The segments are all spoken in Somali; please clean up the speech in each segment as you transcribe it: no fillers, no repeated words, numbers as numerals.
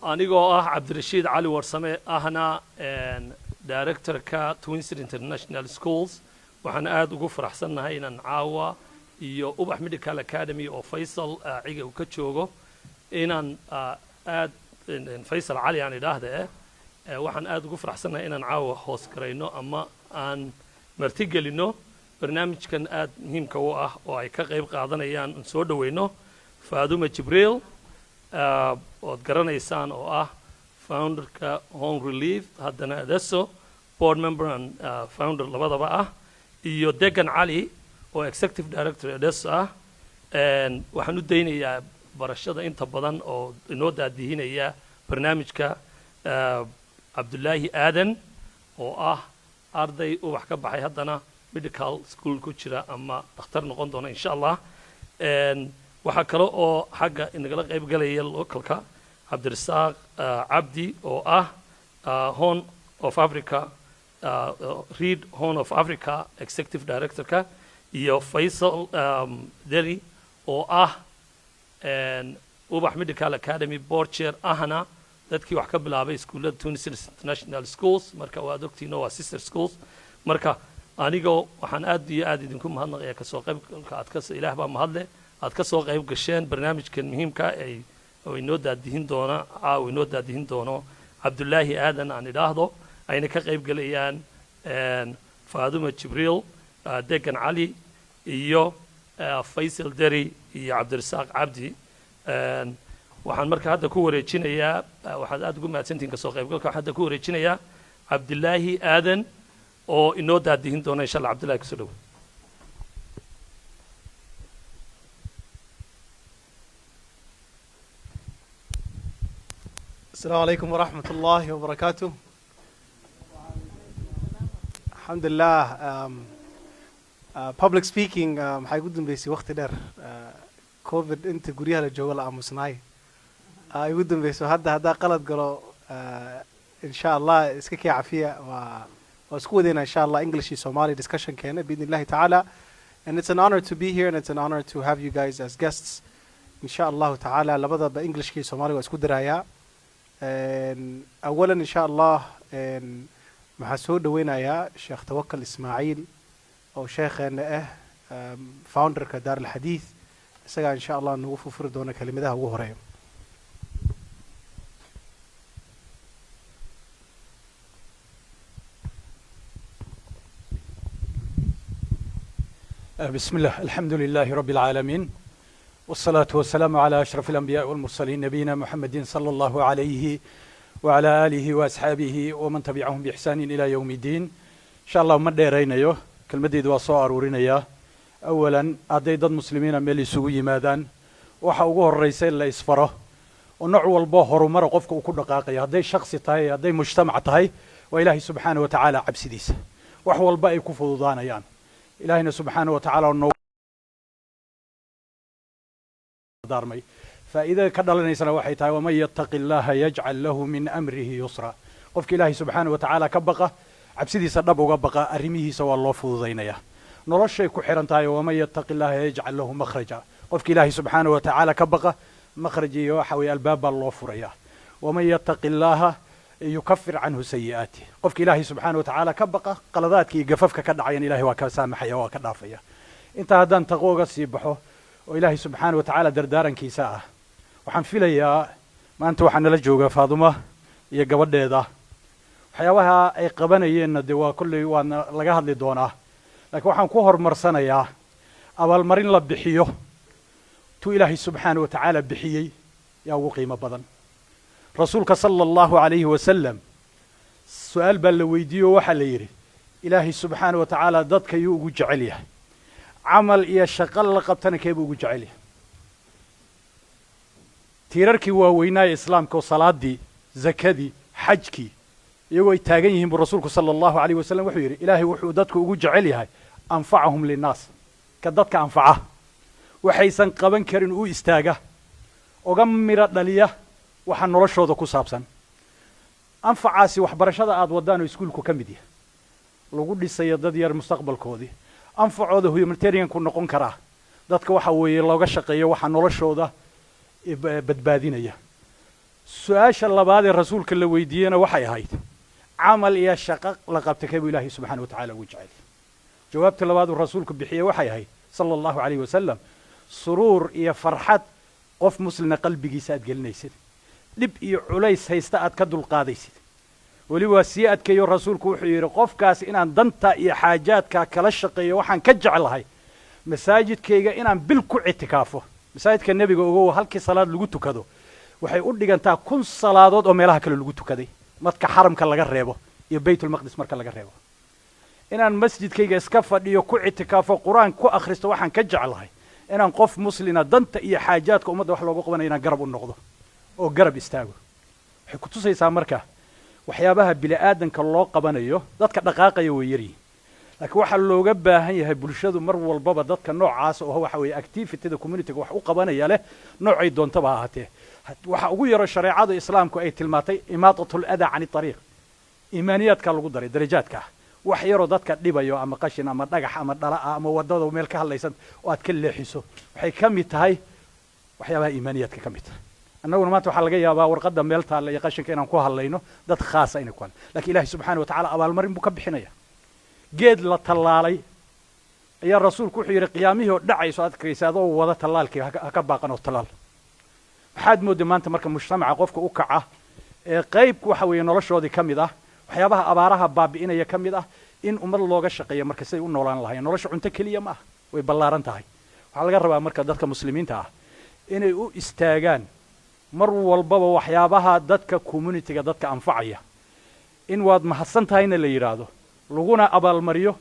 anigoo ah Cabdirashiid Cali Warsame ahna director-ka Twins International Schools waxaan aad ugu faraxsanahay inaan caawa iyo Ubax Medical Academy oo Faisal ciga uu ka joogo inaan aad Faisal Cali aan idhaahdo waxaan aad ugu faraxsanahay inaan caawa hoos garayno ama aan martigelino barnaamijkan aad muhiimka u ah oo ay ka qayb qaadanayaan soo dhaweyno Faaduma Jibril oo garanaysaan oo ah founderka Home Relief haddana adesso board member and founder labadaba ah iyo Degan Ali oo executive director adesso ah waxaan u daynayaa barashada inta badan oo inoo daadihinaya barnaamijka Abdullahi Aadan oo ah arday wax ka baxay haddana medical school ku jira ama dhakhtar noqon doona insha Allah waxa kale oo xagga inagala qayb galaya localka Cabdirasaaq Cabdi oo ah Horn of Africa Reed Horn of Africa executive director ka iyo Faisal Deri oo ah Ubax Medical Academy board chair ahna dadkii wax ka bilaabay iskuulada Tunis International Schools marka waa doctino waa sister schools marka anigoo waxaan aad iyo aad idinku mahadnaqayaa ka soo qaybgalka aad ka Ilaah baa mahadle aad ka soo qayb gasheen barnaamijkan muhiimka ay inoo daadihin doono Abdullahi Aadan aan idhaahdo ayna ka qayb galayaan Faaduma Jibril Degan Ali iyo Faisal Deri iyo Cabdirasaaq Cabdi waxaan marka hadda ku wareejinayaa waxaad aad ugu mahadsantihiin ka soo qaybgalka waxaan hadda ku wareejinayaa Abdullahi Aadan oo inoo daadihin doona insha Allah Abdullahi ku soo dhaw السلام عليكم ورحمة الله وبركاته. الحمد لله. Public speaking حيقدم بيسي وقت در كوفيد انت قريها للجوال عموسناي يقدم بيسي هذا قلت قالوا ان شاء الله اسكي عافية واسكودنا ان شاء الله English Somali discussion كان بإذن الله تعالى and it's an honor to be here and it's an honor to have you guys as guests ان شاء الله تعالى لبدا بإنجلش كي Somali واسكود رايا أولاً إن شاء الله محسود وينايا شيخ توكل إسماعيل أو شيخنا فاوندر كدار الحديث سجى إن شاء الله نوقف فردونا كلمة ده هو هرايم بسم الله الحمد لله رب العالمين والصلاة والسلام على أشرف الأنبياء والمرسلين نبينا محمد صلى الله عليه وعلى آله وأصحابه ومن تبعهم بإحسان إلى يوم الدين إن شاء الله ومن ديرين أيوه كلمة دي دوا أرورين أياه أولا أديد المسلمين ملي سوي مادان وحوقه الرئيسين اللي يسفره ونوع البهر ومرقفك وكل دقائق هذا شخص تاي هذا مجتمع تاي وإلهي سبحانه وتعالى عبس ديس وحو الباقي كفو ضانا يان إلهينا سبحانه وتعالى دارمي فإذا كدلنا يسنا وحي تاي ومن يتق الله يجعل له من أمره يسرا قفك إلهي سبحانه وتعالى كبقى عبسدي سدب وقبقى أرميه سوى الله فوضينيا نرشي كحيران تاي ومن يتق الله يجعل له مخرجا قفك إلهي سبحانه وتعالى كبقى مخرجي وحوي الباب الله فريا ومن يتق الله يكفر عنه سيئاته قفك إلهي سبحانه وتعالى كبقى قلذاتك يقففك كدعين إلهي وكسامحيا وكدافيا انت هدان تقوغ سيبحو وإلهي سبحانه وتعالى دردارا كيساء وحن فيليا ما أنت وحن لجوغا فاضمة يقبل هذا حيوها أي قبنيين الدواء كل وان لقاها اللي دونه لكن وحن كوهر مرسنا يا أول مرين لبحيه تو إلهي سبحانه وتعالى بحيي يا وقيمة بدن رسولك صلى الله عليه وسلم سؤال بلويديو وحليري إلهي سبحانه وتعالى ضدك يوجو جعليه عمل إيا شغل لقبتنا كيبو جعلي تيراركي وويناي إسلامك وصلاة دي زكاة دي حجكي يوي تاغيهم بالرسول صلى الله عليه وسلم وحيري إلهي وحودتك وجو جعلي هاي أنفعهم للناس كدتك أنفعه وحيسان قبن كرين او استاغه وغمرت دليا waxaan noloshooda ku saabsan anfacaasi waxbarashada aad wadaan iskuulku kamid yahay lagu dhisay dad yar mustaqbalkoodii anfacooda humanitarian ku noqon kara dadka waxa weeye looga shaqeeyo waxa noloshooda badbaadinaya su-aasha labaad ee rasuulka la weydiiyena waxay ahayd camal iyo shaqo la qabtay kee buu ilaahay subxaana wa tacaala ugu jecel jawaabta labaad uu rasuulku bixiyey waxay ahayd sala allahu calayhi wasalam suruur iyo farxad qof muslina qalbigiisa aad gelinaysid dhib iyo culays haysta aad ka dulqaadaysid weli waa sii adkeeyo rasuulku wuxuu yidhi qofkaas inaan danta iyo xaajaadka kala shaqeeyo waxaan ka jeclahay masaajidkayga inaan bil ku ictikaafo masaajidka nebiga ogow halkii salaad lagu tukado waxay u dhigantaa 1000 salaadood oo meelaha kale lagu tukaday marka xaramka laga reebo iyo baytulmaqdis marka laga reebo inaan masjidkayga iska fadhiyo ku ictikaafo quraan ku akhristo waxaan ka jeclahay inaan qof muslina danta iyo xaajaadka ummadda wax loogu qabanayo inaan garab u noqdo oo garab istaago waxay ku tusaysaa marka waxyaabaha bini'aadanka loo qabanayo dadka dhaqaaqaya way yaryihiin laakiin waxaa looga baahan yahay bulshadu mar walbaba dadka noocaas oo waxa weeye activityda communityga wax u qabanaya leh noocay doontaba ha ahaatee waxa ugu yaro shareecada islaamku ay tilmaatay imaatatul adaa cani ariiq iimaaniyaadka lagu daray darajaadka wax yaroo dadka dhibayo ama qashin ama dhagax ama dhala ama wadada meel ka hadlaysan oo aad ka leexiso waxay ka mid tahay waxyaabaha iimaaniyaadka ka mid tahay annaguna maanta waxaa laga yaabaa warqadda meel taalla iyo qashinka inaan ku hadlayno dad khaasa inay ku hadlaan laakiin ilaahay subxaana wa tacaala abaalmarin buu ka bixinaya geed la tallaalay ayaa rasuulku wuxuu yidhi qiyaamihii oo dhacayso aad arkaysa adoo wada tallaalkii ha ka baaqan oo tallaal waxaad moodday maanta marka mujtamaca qofka u kaca ee qaybku waxa weeye noloshoodii ka mid ah waxyaabaha abaaraha baabi'inaya ka mid ah in ummad looga shaqeeyo marka siday u noolaan lahaayeen nolosha cunto keliya ma ah way ballaaran tahay waxaa laga rabaa marka dadka muslimiinta ah inay u istaagaan mar walbaba waxyaabaha dadka communityga dadka anfacaya in waad mahadsan tahayna la yidhaahdo laguna abaalmariyo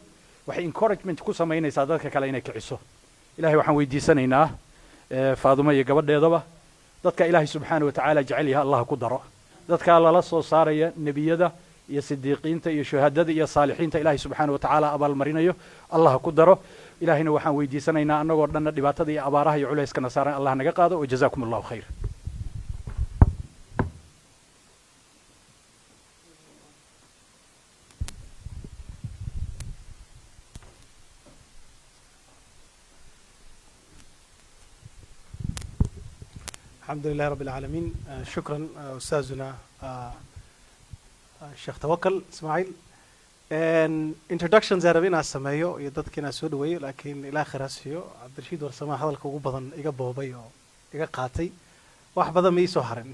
waxay encouragement ku samaynaysaa dadka kale inay kiciso ilahay waxaan weydiisanaynaa faadumo iyo gabadheedaba dadka ilaahay subxaana wa tacaala jecel yaha allah ku daro dadkaa lala soo saaraya nebiyada iyo sidiiqiinta iyo shuhadada iyo saalixiinta ilaahay subxaana wa tacaala abaalmarinayo allah ku daro ilahayna waxaan weydiisanaynaa annagoo dhanna dhibaatada iyo abaaraha iyo culayskana saaran allah naga qaado wajazaakum allahu khayr الحمد لله رب العالمين شكرا أستاذنا الشيخ توكل إسماعيل introductions أربعين السمايو يدتكنا سودوي لكن إلى آخر هسيو عبد الرشيد ورسما هذا الكوبا إيجا بوبي أو إيجا قاتي واحد بدأ مي سهرن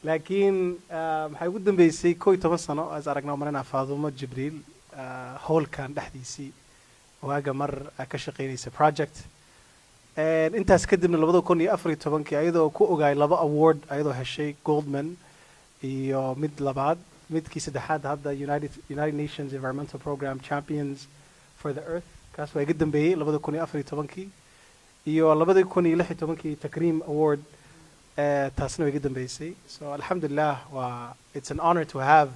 لكن حيقول بيسي كوي تمسنا إذا رجعنا مرنا فاضومة جبريل هول كان دحديسي وهاجا مر كشقيني سي project intaas kadibna 2014 ayadoo ku ogaay laba award ayadoo heshay Goldman iyo mid labaad midkii saddexaad hadda United Nations Environmental Program Champions for the Earth kaas waa iga dambeeyay 2014 iyo 2016 takriim award taasna waa iga dambeysay so alhamdulillah waa it's an honor to have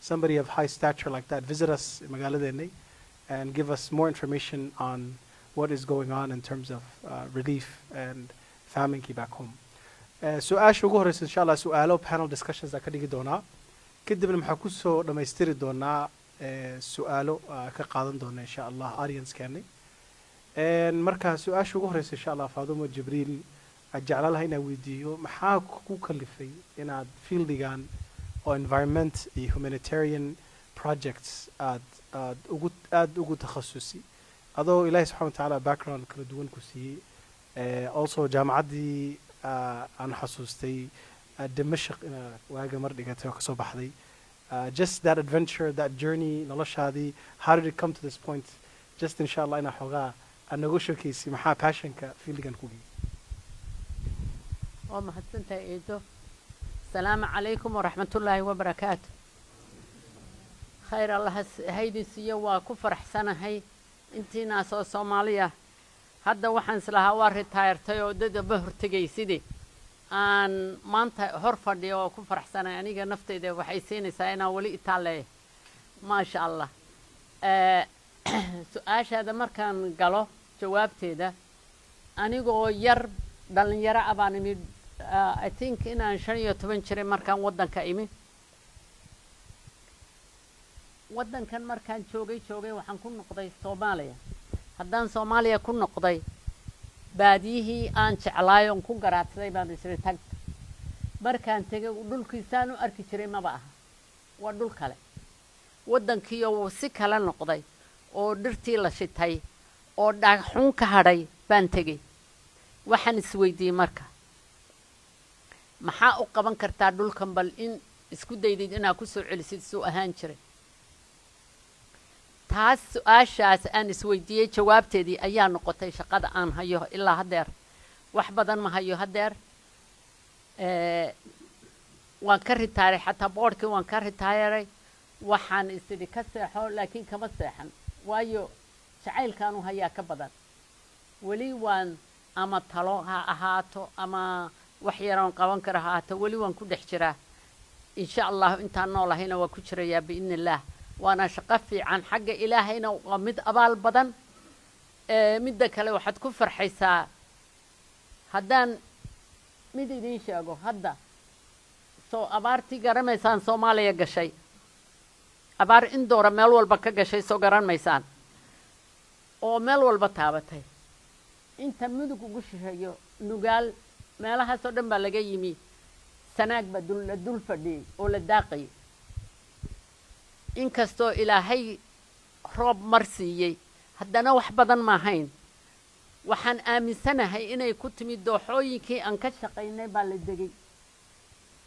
somebody of high stature like that visit us magaaladeena and give us more information on what is going on in terms of relief and famine back home. سؤال ugu horeysa insha Allah su'aalo panel discussions ka dhigi doonaa kadibna maxaa ku soo dhameystiri doonaa su'aalo ka qaadan doona insha Allah audience keeni marka su'aasha ugu horeysa insha Allah Faadumo Jibriil ajacala laha inaan weydiiyo maxaa ku kalifay inaad fieldigan oo environment iyo humanitarian projects aad ugu takhasusi adoo ilaahay subxaana wa tacaala background kala duwan ku siiyey also jaamacaddii aan xasuustay dimashq waaga mar dhigatay oo kasoo baxday just that adventure that journey noloshaadii how did it come to this point just insha allah inaa xoogaa aad nagu shakaysi maxaa passionka fieldigan ku geeyey waa mahadsantahay eedo asalaamu calaykum waraxmatullaahi wabarakaatu khayr allah haydin siiyo waa ku faraxsanahay intiinaas oo Soomaaliya hadda waxaan islahaa waa retiretay oo dadaba hortagaysidii aan maanta hor fadhiyo oo ku faraxsanahay aniga naftayda waxay siinaysaa inaan wali Itaale ma sha Allah su'aashaada markaan galo jawaabteeda anigoo yar dhalinyaro abaan imid I think inaan 15 jiray markaan wadanka imid wadankan markaan joogay waxaan ku noqday Soomaaliya haddaan Soomaaliya ku noqday baadiyihii aan jeclaayo ku garaadsaday baan isla tag markaan tegay dhulkiisaan u arki jiray maba aha waa dhul kale waddankii oo si kala noqday oo dhirtii la shitay oo dhagaxun ka hadhay baan tegey waxaan isweydiiyey marka maxaa u qaban kartaa dhulkan bal in isku daydid inaad ku soo celisid suu ahaan jiray taas su-aashaas aan isweydiiyey jawaabteedii ayaa noqotay shaqada aan hayo ilaa haddeer wax badan ma hayo haddeer waan ka ritaaray xataa boodhkii waan ka ritaayaray waxaan isidhi ka seexo laakiin kama seexan waayo jacaylkaanu hayaa ka badan weli waan ama talo ha ahaato ama wax yaroon qaban karo ha ahaato weli waan ku dhex jiraa insha allahu intaan noolahayna waa ku jirayaa biidni illaah waana shaqo fiican xagga ilaahayna waa mid abaal badan midda kale waxaad ku farxaysaa haddaan mid idiin sheego hadda soo abaartii garamaysaan soomaaliya gashay abaar indoora meel walba ka gashay soo garan maysaan oo meel walba taabatay inta mudug ugu shisheeyo nugaal meelahaasoo dhan baa laga yimi sanaag baa la dul fadhiyey oo la daaqayay inkastoo ilaahay roob mar siiyey haddana wax badan ma ahayn waxaan aaminsanahay inay ku timid dooxooyinkii aan ka shaqaynay baa la degay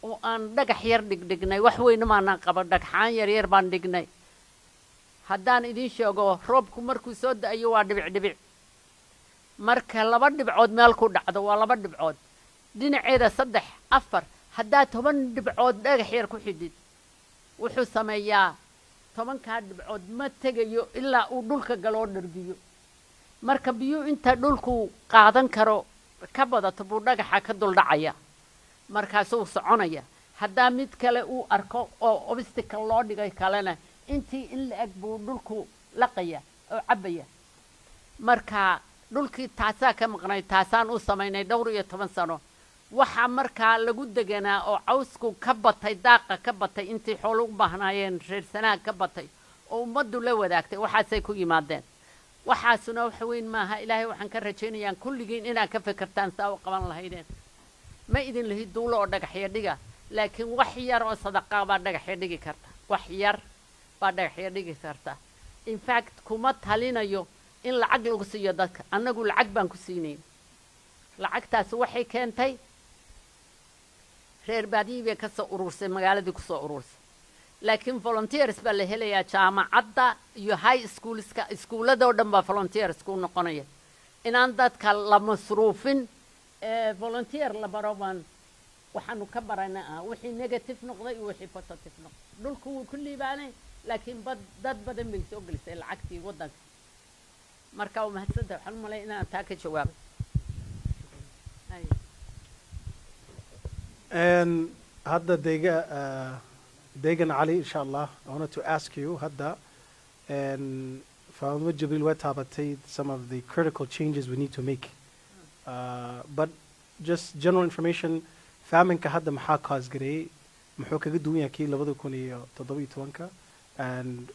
oo aan dhagax yar dhigdhignay wax weyna maanaan qaban dhagxaan yaryar baan dhignay haddaan idiin sheego roobku markuu soo da'ayo waa dhibic marka 2 dhibcood meel ku dhacdo waa 2 dhibcood dhinaceeda 3 4 haddaad 10 dhibcood dhagax yar ku xidid wuxuu sameeyaa 10kaa dhibcood ma tegayo ilaa uu dhulka galoo dhargiyo marka biyo inta dhulku qaadan karo ka badato buu dhagaxa ka dul dhacaya markaasuu soconaya haddaa mid kale uu arko oo obstacle loo dhigay kalena intii in la eg buu dhulku laqaya oo cabaya marka dhulkii taasaa ka maqnay taasaan u samaynay dhowr iyo 10 sano waxaa markaa lagu deganaa oo cawsku ka batay daaqa ka batay intii xoolo u baahnaayeen reer sanaag ka batay oo ummaddu la wadaagtay waxaasay ku yimaadeen waxaasuna wax weyn maaha ilaahay waxaan ka rajaynayaa kulligiin inaad ka fikirtaan saa u qaban lahaydeen ma idin lihi duulo oo dhagaxya dhiga laakiin wax yar oo sadaqa baa dhagaxya dhigi karta wax yar baa dhagaxya dhigi karta in fact kuma talinayo in lacag lagu siiyo dadka annagu lacag baan ku siinay lacagtaas waxay keentay reer baadiye ka soo urursay magaaladii ku soo urursay laakiin volunteers baa la helayaa jaamacadda iyo high schoolska iskuulada oo dhan baa volunteers ku noqonaya inaan dadka la masruufin volunteer la baro baan waxaanu ka baranaa wixii negative noqday iyo wixii positive noqday dhulku wuu ku liibaanay laakiin dad badan bay soo gelisay lacagtii waddanka marka waa mahadsantahay waxaan u malay inaan taa ka jawaabo hadda deegan Ali insha Allah I wanted to ask you hadda Faadumo Jibriil way taabatay some of the critical changes we need to make but just general information famine-ka hadda maxaa cause gareeyay muxuu kaga duwan yahay kii 2017 and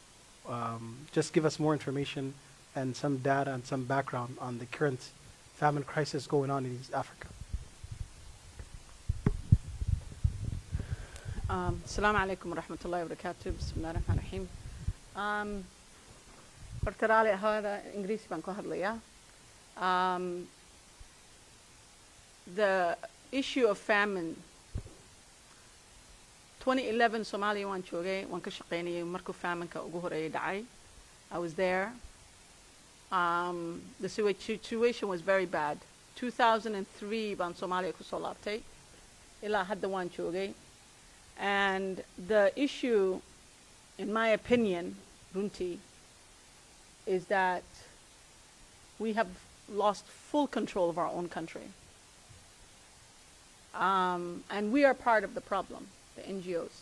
just give us more information and some data and some background on the current famine crisis going on in East Africa. السلام عليكم ورحمة الله وبركاته بسم الله الرحمن الرحيم برترالي هذا إنجليزي بانكو هدليا the issue of famine 2011 Somalia waan joogay waan ka shaqeynayay markuu famine-ka ugu horeeyay dhacay I was there the situation was very bad 2003 baan Somalia ku soo laabtay ilaa hadda waan joogay and the issue in my opinion runtii is that we have lost full control of our own country and we are part of the problem, the NGOs.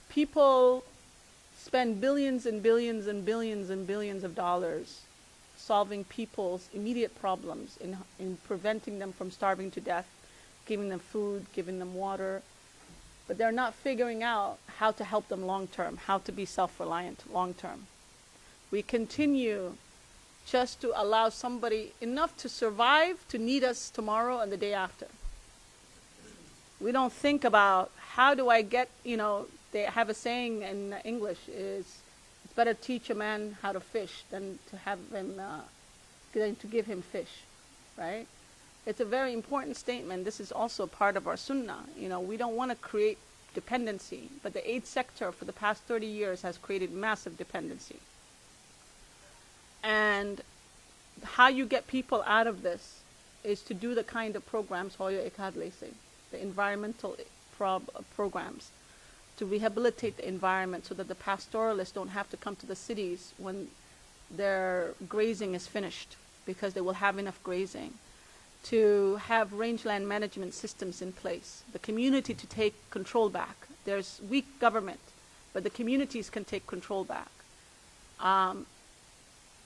People spend billions and billions and billions and billions of dollars solving people's immediate problems in preventing them from starving to death, giving them food, giving them water, but they're not figuring out how to help them long term, how to be self-reliant long term. We continue just to allow somebody enough to survive to need us tomorrow and the day after. We don't think about how do I get, they have a saying in English is, it's better to teach a man how to fish than to have him, than to give him fish, right? It's a very important statement. This is also part of our sunnah. We don't want to create dependency, but the aid sector for the past 30 years has created massive dependency. And how you get people out of this is to do the kind of programs, Hoya Ikadlesi, the environmental programs, to rehabilitate the environment so that the pastoralists don't have to come to the cities when their grazing is finished, because they will have enough grazing, to have rangeland management systems in place, the community to take control back. There's weak government, but the communities can take control back.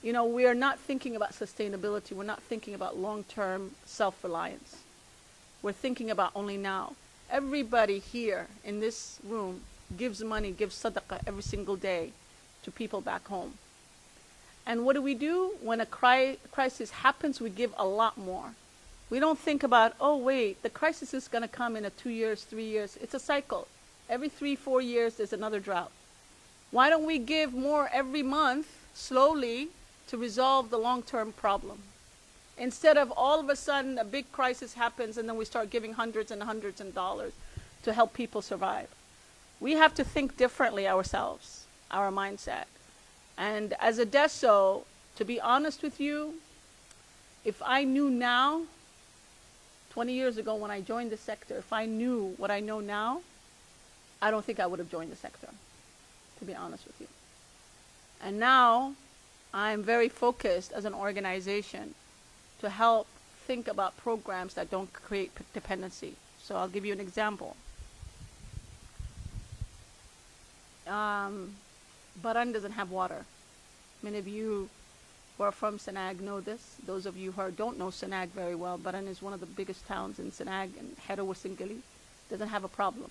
We are not thinking about sustainability. We're not thinking about long-term self-reliance. We're thinking about only now. Everybody here in this room gives money, gives sadaqah every single day to people back home. And what do? When a crisis happens, we give a lot more. We don't think about, oh wait, the crisis is going to come in 2 years, 3 years. It's a cycle. Every 3-4 years there's another drought. Why don't we give more every month, slowly, to resolve the long-term problem? Instead of all of a sudden a big crisis happens and then we start giving hundreds and hundreds of dollars to help people survive. We have to think differently ourselves, our mindset. And as a DESO, to be honest with you, if I knew now, 20 years ago when I joined the sector, if I knew what I know now, I don't think I would have joined the sector, to be honest with you. And now I'm very focused as an organization to help think about programs that don't create dependency. So I'll give you an example. Baran doesn't have water. Many of you who are from Senag know this. Those of you who don't know Senag very well, Baran is one of the biggest towns in Senag, and Hero Wasingali doesn't have a problem.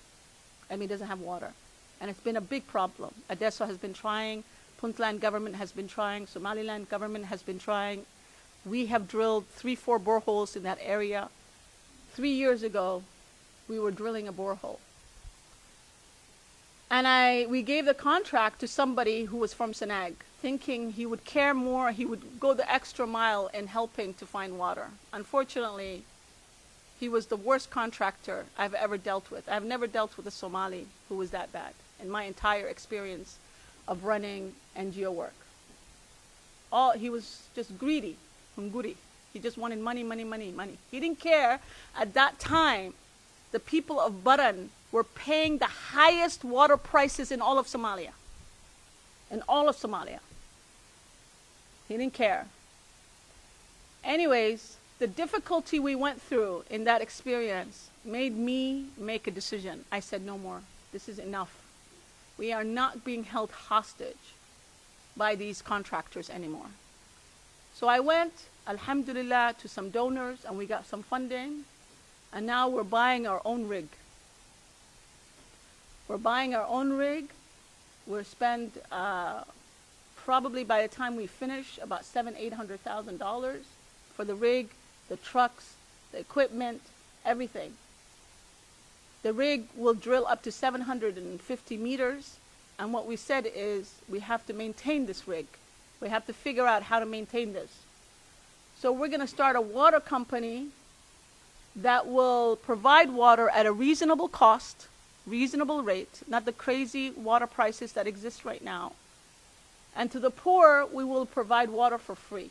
Doesn't have water. And it's been a big problem. Adesso has been trying, Puntland government has been trying, Somaliland government has been trying. We have drilled 3-4 boreholes in that area. 3 years ago, we were drilling a borehole. And we gave the contract to somebody who was from Senag, thinking he would care more, he would go the extra mile in helping to find water. Unfortunately, he was the worst contractor I've ever dealt with. I've never dealt with a Somali who was that bad in my entire experience of running NGO work. He was just greedy, hunguri. He just wanted money, money, money, money. He didn't care. At that time, the people of Baran were paying the highest water prices in all of Somalia. In all of Somalia. He didn't care. Anyways, the difficulty we went through in that experience made me make a decision. I said, no more. This is enough. We are not being held hostage by these contractors anymore. So I went, alhamdulillah, to some donors, and we got some funding, and now we're buying our own rig. We're buying our own rig. We'll spend probably by the time we finish about $700,000-800,000 for the rig, the trucks, the equipment, everything. The rig will drill up to 750 meters, and what we said is we have to maintain this rig. We have to figure out how to maintain this. So we're going to start a water company that will provide water at a reasonable cost, reasonable rate, not the crazy water prices that exist right now. And to the poor, we will provide water for free.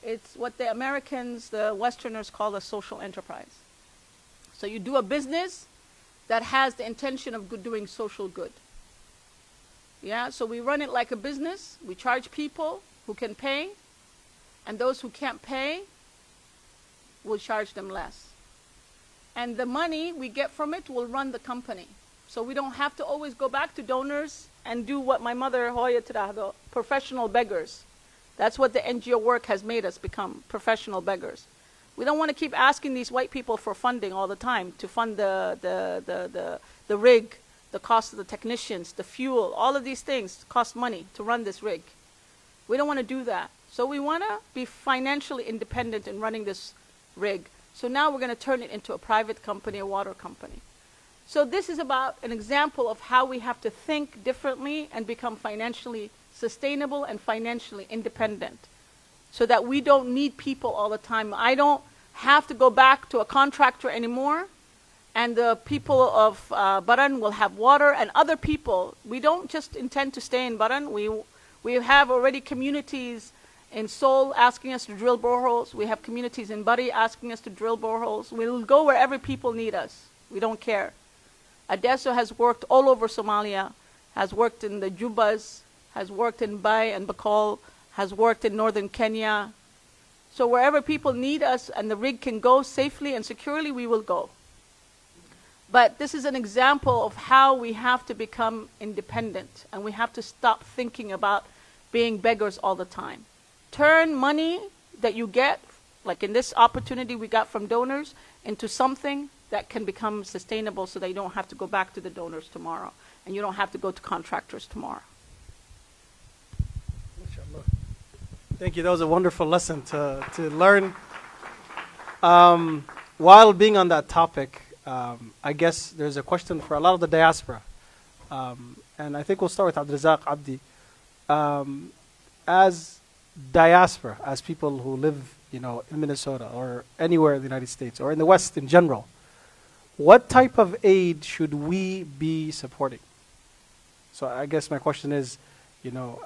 It's what the Americans, the Westerners, call a social enterprise. So you do a business that has the intention of doing social good. Yeah, so we run it like a business. We charge people who can pay, and those who can't pay, we'll charge them less. And the money we get from it will run the company. So we don't have to always go back to donors and do what my mother, Hoya Tirahdo, professional beggars. That's what the NGO work has made us become, professional beggars. We don't want to keep asking these white people for funding all the time to fund the rig, the cost of the technicians, the fuel, all of these things cost money to run this rig. We don't want to do that. So we want to be financially independent in running this rig. So now we're going to turn it into a private company, a water company. So this is about an example of how we have to think differently and become financially sustainable and financially independent so that we don't need people all the time. I don't have to go back to a contractor anymore, and the people of Baran will have water, and other people. We don't just intend to stay in Baran. We have already communities in Seoul asking us to drill boreholes. We have communities in Bari asking us to drill boreholes. We'll go wherever people need us. We don't care. Adesso has worked all over Somalia, has worked in the Jubas, has worked in Bai and Bakol, has worked in northern Kenya. So wherever people need us and the rig can go safely and securely, we will go. But this is an example of how we have to become independent, and we have to stop thinking about being beggars all the time. Turn money that you get, like in this opportunity we got from donors, into something that can become sustainable so that you don't have to go back to the donors tomorrow, and you don't have to go to contractors tomorrow. Thank you. That was a wonderful lesson to learn. While being on that topic, I guess there's a question for a lot of the diaspora. And I think we'll start with Abdulrazak Abdi. As diaspora, as people who live, in Minnesota or anywhere in the United States or in the West in general, what type of aid should we be supporting? So I guess my question is,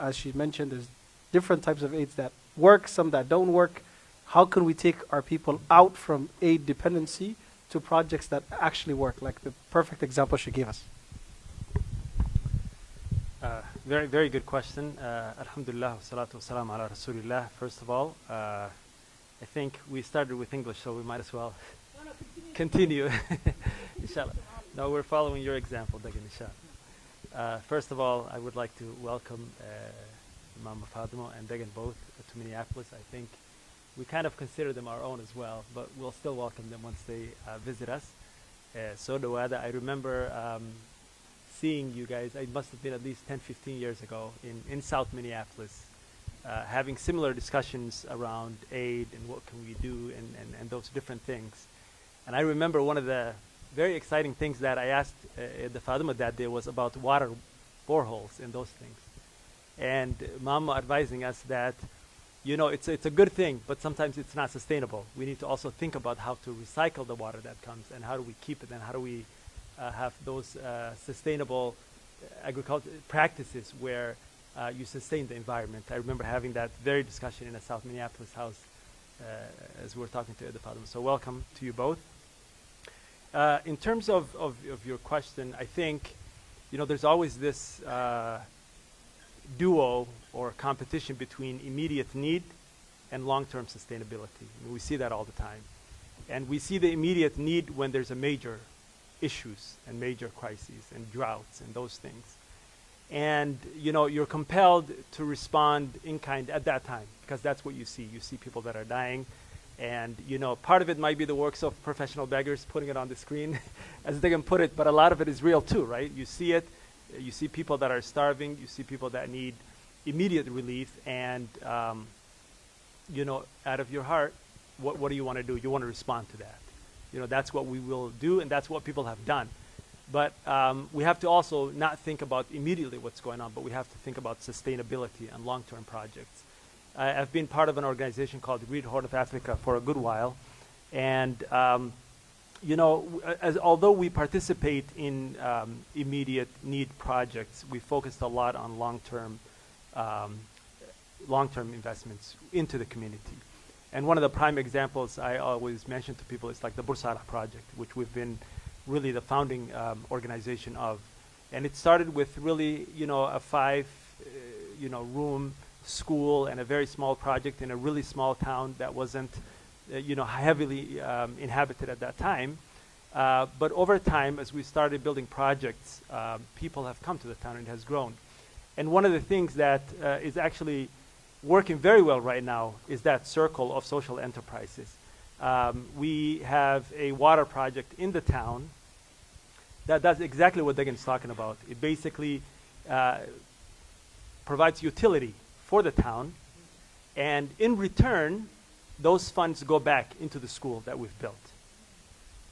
as she mentioned, there's different types of aids that work, some that don't work. How can we take our people out from aid dependency to projects that actually work, like the perfect example she gave us? Very, very good question. Alhamdulillah, salatu wassalam ala rasulillah. First of all, I think we started with English, so we might as well continue. Inshallah. No, we're following your example, Dagan, inshallah. First of all, I would like to welcome Mama Fatima and Dagan both to Minneapolis. I think we kind of consider them our own as well, but we'll still welcome them once they visit us. So Dawada, I remember seeing you guys, it must have been at least 10, 15 years ago in South Minneapolis, having similar discussions around aid and what can we do and those different things. And I remember one of the very exciting things that I asked the Fatima that day was about water boreholes and those things. And Mama advising us that, it's a good thing, but sometimes it's not sustainable. We need to also think about how to recycle the water that comes and how do we keep it and how do we have those sustainable agriculture practices where you sustain the environment. I remember having that very discussion in a South Minneapolis house as we were talking to the Fatima. So welcome to you both. In terms of your question, I think, there's always this duo or competition between immediate need and long-term sustainability. We see that all the time. And we see the immediate need when there's a major issues and major crises and droughts and those things. And, you're compelled to respond in kind at that time because that's what you see. You see people that are dying. And, part of it might be the works of professional beggars putting it on the screen, as they can put it, but a lot of it is real too, right? You see it. You see people that are starving. You see people that need immediate relief. And, out of your heart, what do you want to do? You want to respond to that. That's what we will do, and that's what people have done. But we have to also not think about immediately what's going on, but we have to think about sustainability and long-term projects. I've been part of an organization called Read Horn of Africa for a good while. And, although we participate in immediate need projects, we focused a lot on long-term investments into the community. And one of the prime examples I always mention to people is like the Bursara project, which we've been really the founding organization of. And it started with really, a 5, room school and a very small project in a really small town that wasn't, heavily inhabited at that time. But over time, as we started building projects, people have come to the town and it has grown. And one of the things that is actually working very well right now is that circle of social enterprises. We have a water project in the town that does exactly what Dagan's talking about. It basically provides utility for the town, And in return, those funds go back into the school that we've built.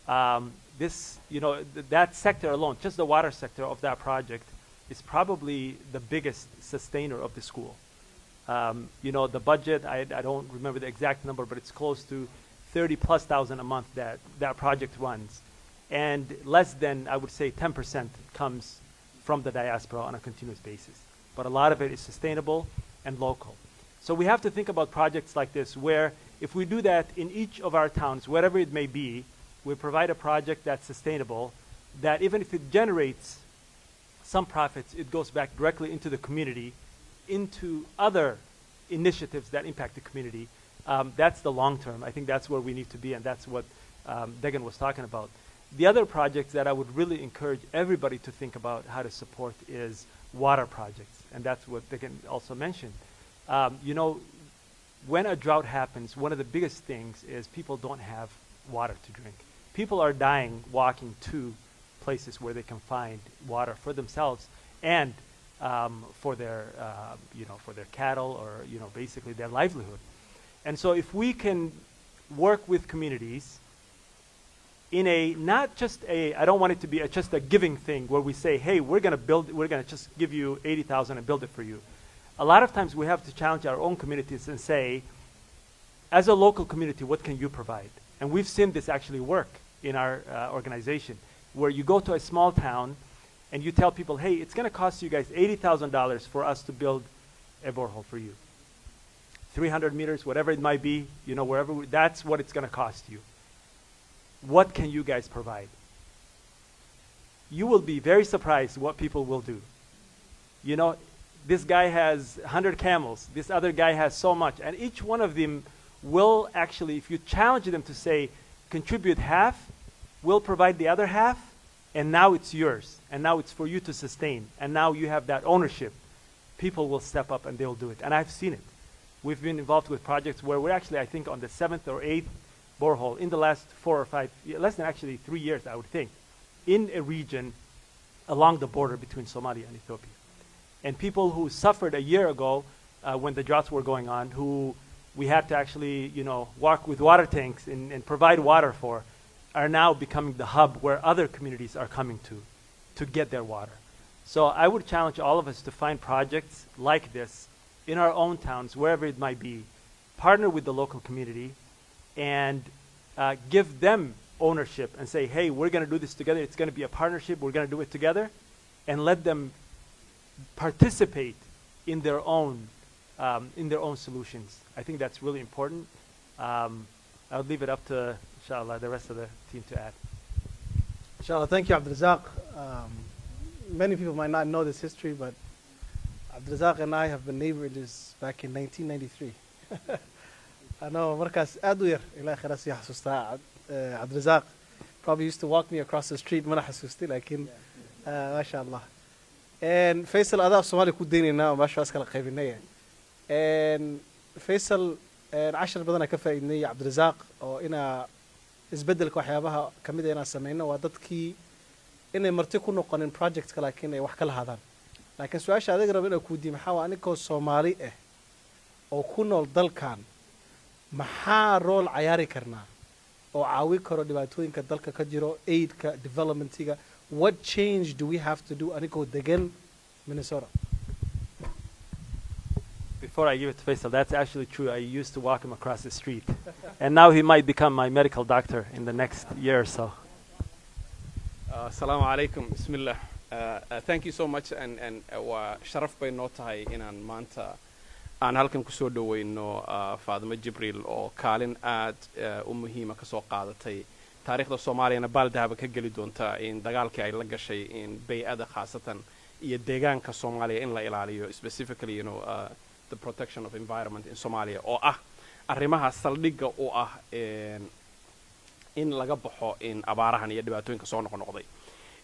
That sector alone, just the water sector of that project, is probably the biggest sustainer of the school. The budget, I don't remember the exact number, but it's close to 30,000+ a month that project runs. And less than, I would say, 10% comes from the diaspora on a continuous basis. But a lot of it is sustainable and local. So we have to think about projects like this, where if we do that in each of our towns, wherever it may be, we provide a project that's sustainable, that even if it generates some profits, it goes back directly into the community, into other initiatives that impact the community. That's the long term. I think that's where we need to be, and that's what Degan was talking about. The other projects that I would really encourage everybody to think about how to support is water projects, and that's what Degan also mentioned. When a drought happens, one of the biggest things is people don't have water to drink. People are dying walking to places where they can find water for themselves and for their cattle or basically their livelihood. And so if we can work with communities in I don't want it to be just a giving thing where we say, hey, we're going to just give you 80,000 and build it for you. A lot of times we have to challenge our own communities and say, as a local community, what can you provide? And we've seen this actually work in our organization, where you go to a small town and you tell people, hey, it's going to cost you guys $80,000 for us to build a borehole for you. 300 meters, whatever it might be, that's what it's going to cost you. What can you guys provide? You will be very surprised what people will do. This guy has 100 camels, this other guy has so much, and each one of them will actually, if you challenge them to say, contribute half, we'll provide the other half, and now it's yours, and now it's for you to sustain, and now you have that ownership. People will step up and they'll do it, and I've seen it. We've been involved with projects where we're actually, I think, on the 7th or 8th borehole in the last 4 or 5, less than actually 3 years, I would think, in a region along the border between Somalia and Ethiopia. And people who suffered a year ago when the droughts were going on, who we had to actually, walk with water tanks and provide water for, are now becoming the hub where other communities are coming to get their water. So I would challenge all of us to find projects like this in our own towns, wherever it might be, partner with the local community, and give them ownership and say, hey, we're going to do this together. It's going to be a partnership. We're going to do it together, and let them participate in their own solutions. I think that's really important. I would leave it up to, inshallah, the rest of the team to add. Inshallah, thank you, Abdulrazak. Many people might not know this history, but Abdulrazak and I have been neighbors back in 1993. I know, markaas aad u yar, ilaa khalaas ii xasuustaa. Abdulrazak probably used to walk me across the street, mana xasuusti, laakiin masha Allah. And Faisal adaa Soomaali ku daynaynaa oo meeshaas kala qaybinaya. And Faisal 10 badan ka faa'iidnay Abdulrazak oo ina isbedelka waxyaabaha kamid ah inaan sameeyno waa dadkii inay marti ku noqonin project-ka laakiin ay wax kala hadaan. laakiin su'aasha adiga rabo inaan ku diimo maxaa waa aninkoo Soomaali ah oo ku nool dalkan maxaa role ciyaari karnaa oo caawi karo dhibaatooyinka dalka ka jiro aidka developmentiga. What change do we have to do aninkoo degan Minnesota? Before I give it to Faisal, that's actually true. I used to walk him across the street. And now he might become my medical doctor in the next year or so. Assalamu alaikum. Bismillah. Thank you so much. And wa sharaf bay noo tahay inaan maanta aan halkan ku soo dhaweyno Faadima Jibril oo kaalin aad u muhiima ka soo qaadatay taariikhda Soomaaliya baaldahaba ka gali doonta in dagaalkii ay la gashay in bay'ada khaasatan iyo deegaanka Soomaaliya in la ilaaliyo, specifically the protection of environment in Somalia oo arrimaha saldhigga oo in laga baxo in abaarahan iyo dhibaatooyinka soo noqnoqday.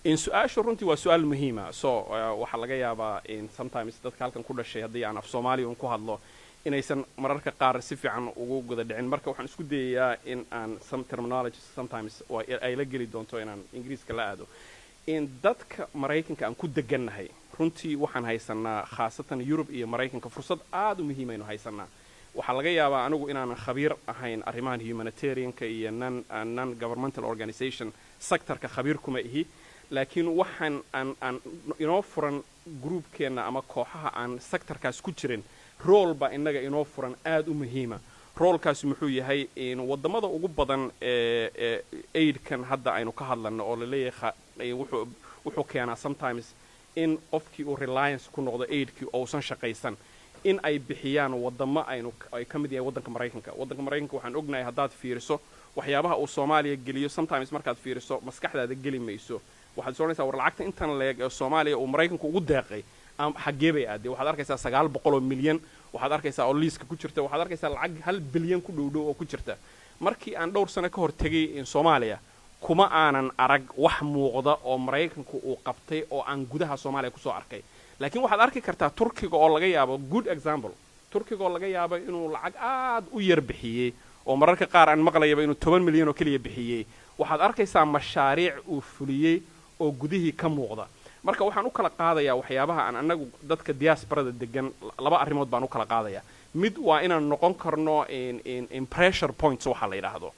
In su'aashu runtii waa su'aal muhiima. So waxa laga yaabaa in sometimes dadka halkan ku dhashay haddii aan af Soomaali ku hadlo inaysan mararka qaar si fiican ugu guda dhicin. Marka waxaan isku dayayaa in aan some terminology sometimes ay la geli doonto inaan Ingiriiska la aado. In dadka Mareykanka aan ku degannahay runtii waxaan haysanaa khaasatan Europe iyo Mareykanka fursad aad u muhiim ah haysanaa. waxaa laga yaabaa anigu inaanan khabiir ahayn arrimahan humanitarianka iyo non governmental organization sectorka khabiir kuma ihi laakiin waxaan aan inoo furan groupkeenna ama kooxaha aan sectorkaas ku jirin role baa innaga inoo furan aad u muhiima roolkaasi muxuu yahay in waddamada ugu badan ee aidkan hadda aynu ka hadlanno oo la leeyahay wuxuu keenaa sometimes in qofkii uu reliance ku noqdo aidkii uusan shaqaysan in ay bixiyaan waddamo ay ka mid yahay waddanka maraykanka waxaan ognahay haddaad fiiriso waxyaabaha uu Soomaaliya geliyo sometimes markaad fiiriso maskaxdaada geli mayso waxaad soonaysaa war lacagta intan leeg ee Soomaaliya uu Maraykanku ugu deeqay xagee bay aadey waxaad arkaysaa 900 milyan waxaad arkaysaa oo liiska ku jirta waxaad arkaysaa lacag 1 bilyan ku dhow oo ku jirta markii aan dhowr sano ka hor tagay in Soomaaliya kuma aanan arag wax muuqda oo Maraykanku uu qabtay oo aan gudaha Soomaaliya ku soo arkay laakiin waxaad arki kartaa Turkiga oo laga yaabo good example Turkiga oo laga yaabo inuu lacag aad u yar bixiyay oo mararka qaar aan maqlayaba inuu 10 milyan oo kaliya bixiyay waxaad arkaysaa mashaariic uu fuliyay oo gudihii ka muuqda marka waxaan u kala qaadayaa waxyaabaha aan anagu dadka diasporada degan laba arrimood baan u kala qaadayaa mid waa inaan noqon karno in pressure points waxa la yiraahdo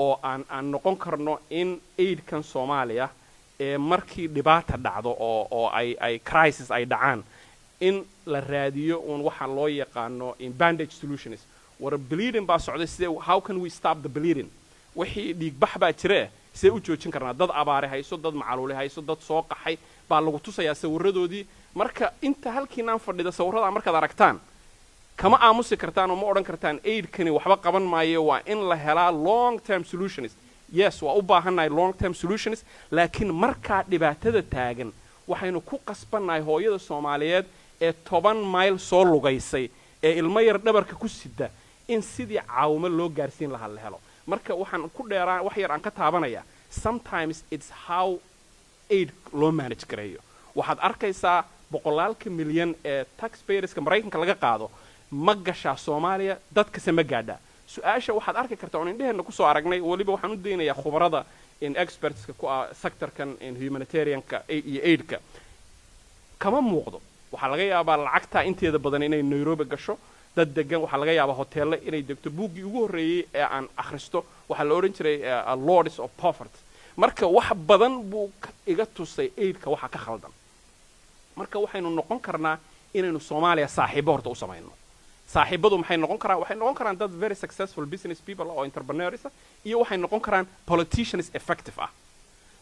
oo aan noqon karno in aidkan Soomaaliya ee markii dhibaata dhacdo oo ay crisis ay dhacaan in la raadiyo waxa loo yaqaano in bandage solutions war bleeding baa socday sidee how can we stop the bleeding wixii dhiig bax baa jira sidee u joojin karnaa dad abaare hayso dad macaluule hayso dad soo qaxay baa lagu tusayaa sawiradoodii marka inta halkiinaan fadhida sawirada markaad aragtaan kama aamusi kartaan oo ma oran kartaan aidkani waxba qaban maayo waa in la helaa long term solutions yes waa u baahannahay long term solutions laakiin marka dhibaatada taagan waxaynu ku qasbannahay hooyada Soomaaliyeed ee 10 mayl soo lugaysay ee ilmo yar dhabarka ku sida in sidii caawimo loo gaarsiin lahaa la helo marka waxaan ku dheeraan wax yar aan ka taabanaya sometimes it's how aid loo manage gareeyo waxaad arkaysaa boqolaalka milyan ee taxpayerska Maraykanka laga qaado ma gashaa Soomaaliya dadka sama gaadha su'aasha waxaad arki kartaa oo indheena ku soo aragnay waliba waxaan u deenayaa khubarada in expertska ku sectorkan in humanitarianka iyo aidka kama muuqdo waxa laga yaabaa lacagta inteeda badan inay Nairobi gasho dad degan waxa laga yaabaa hoteelada inay degto buuggii ugu horeeyay ee aan akhristo waxa la oran jiray Lords of Poverty marka wax badan buu iga tusay aidka waxa ka khaldan marka waxaynu noqon karnaa inaynu Soomaaliya saaxiibo horta u sameeyno saaxiibadu maxay noqon karaan dad very successful business people oo entrepreneurs iyo waxay noqon karaan politicians effective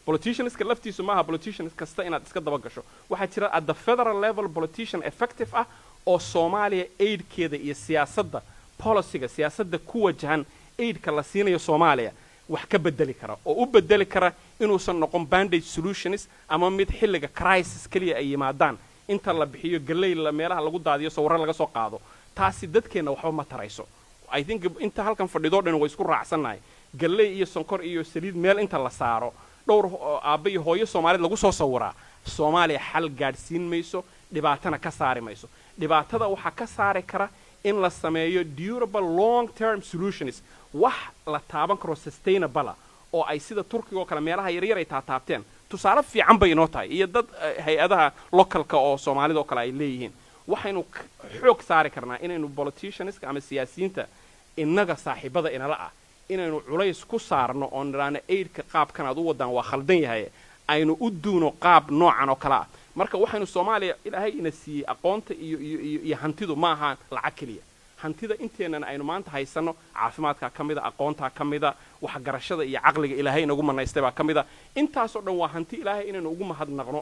politicians ka laftiisu maaha politicians kasta inaad iska daba gasho waxa jira at the federal level politician effective oo Soomaaliya aidkeeda iyo siyaasadda policyga siyaasadda ku wajahan aidka la siinayo Soomaaliya wax ka bedeli kara oo u bedeli kara inuusan noqon bandage solutions ama mid xilliga crisis kaliya ay yimaadaan inta la bixiyo galay la meelaha lagu daadiyo sawirro laga soo qaado taasi dadkeena waxba ma tarayso I think inta halkan fadhido dhan way isku raacsanahay galay iyo sonkor iyo saliid meel inta la saaro dhowr aabba iyo hooyo Soomaaliyeed lagu soo sawiraa Soomaaliya xal gaarsiin mayso dhibaatana ka saari mayso dhibaatada waxa ka saari kara in la sameeyo durable long term solutions wax la taaban karo sustainable oo ay sida Turkiga oo kale meelaha yar yar ay taabteen tusaale fiican bay inoo tahay iyo dad hay'adaha localka oo Soomaalida oo kale ay leeyihiin waxaynu xoog saari karnaa inaynu politicians ama siyaasiyiinta inaga saaxiibada inala inaynu culays ku saarno oo niraana aidka qaabkan aad u wadaan waa khaldan yahay aynu u duuno qaab noocan oo kala marka waxaynu Soomaaliya ilaahay ina siiyay aqoonta iyo hantidu ma aha lacag kaliya hantida inteenan aynu maanta haysano caafimaadka kamida aqoonta kamida wax garashada iyo aqliga ilaahay inagu manaystay baa kamida intaas oo dhan waa hanti ilaahay inaynu ugu mahadnaqno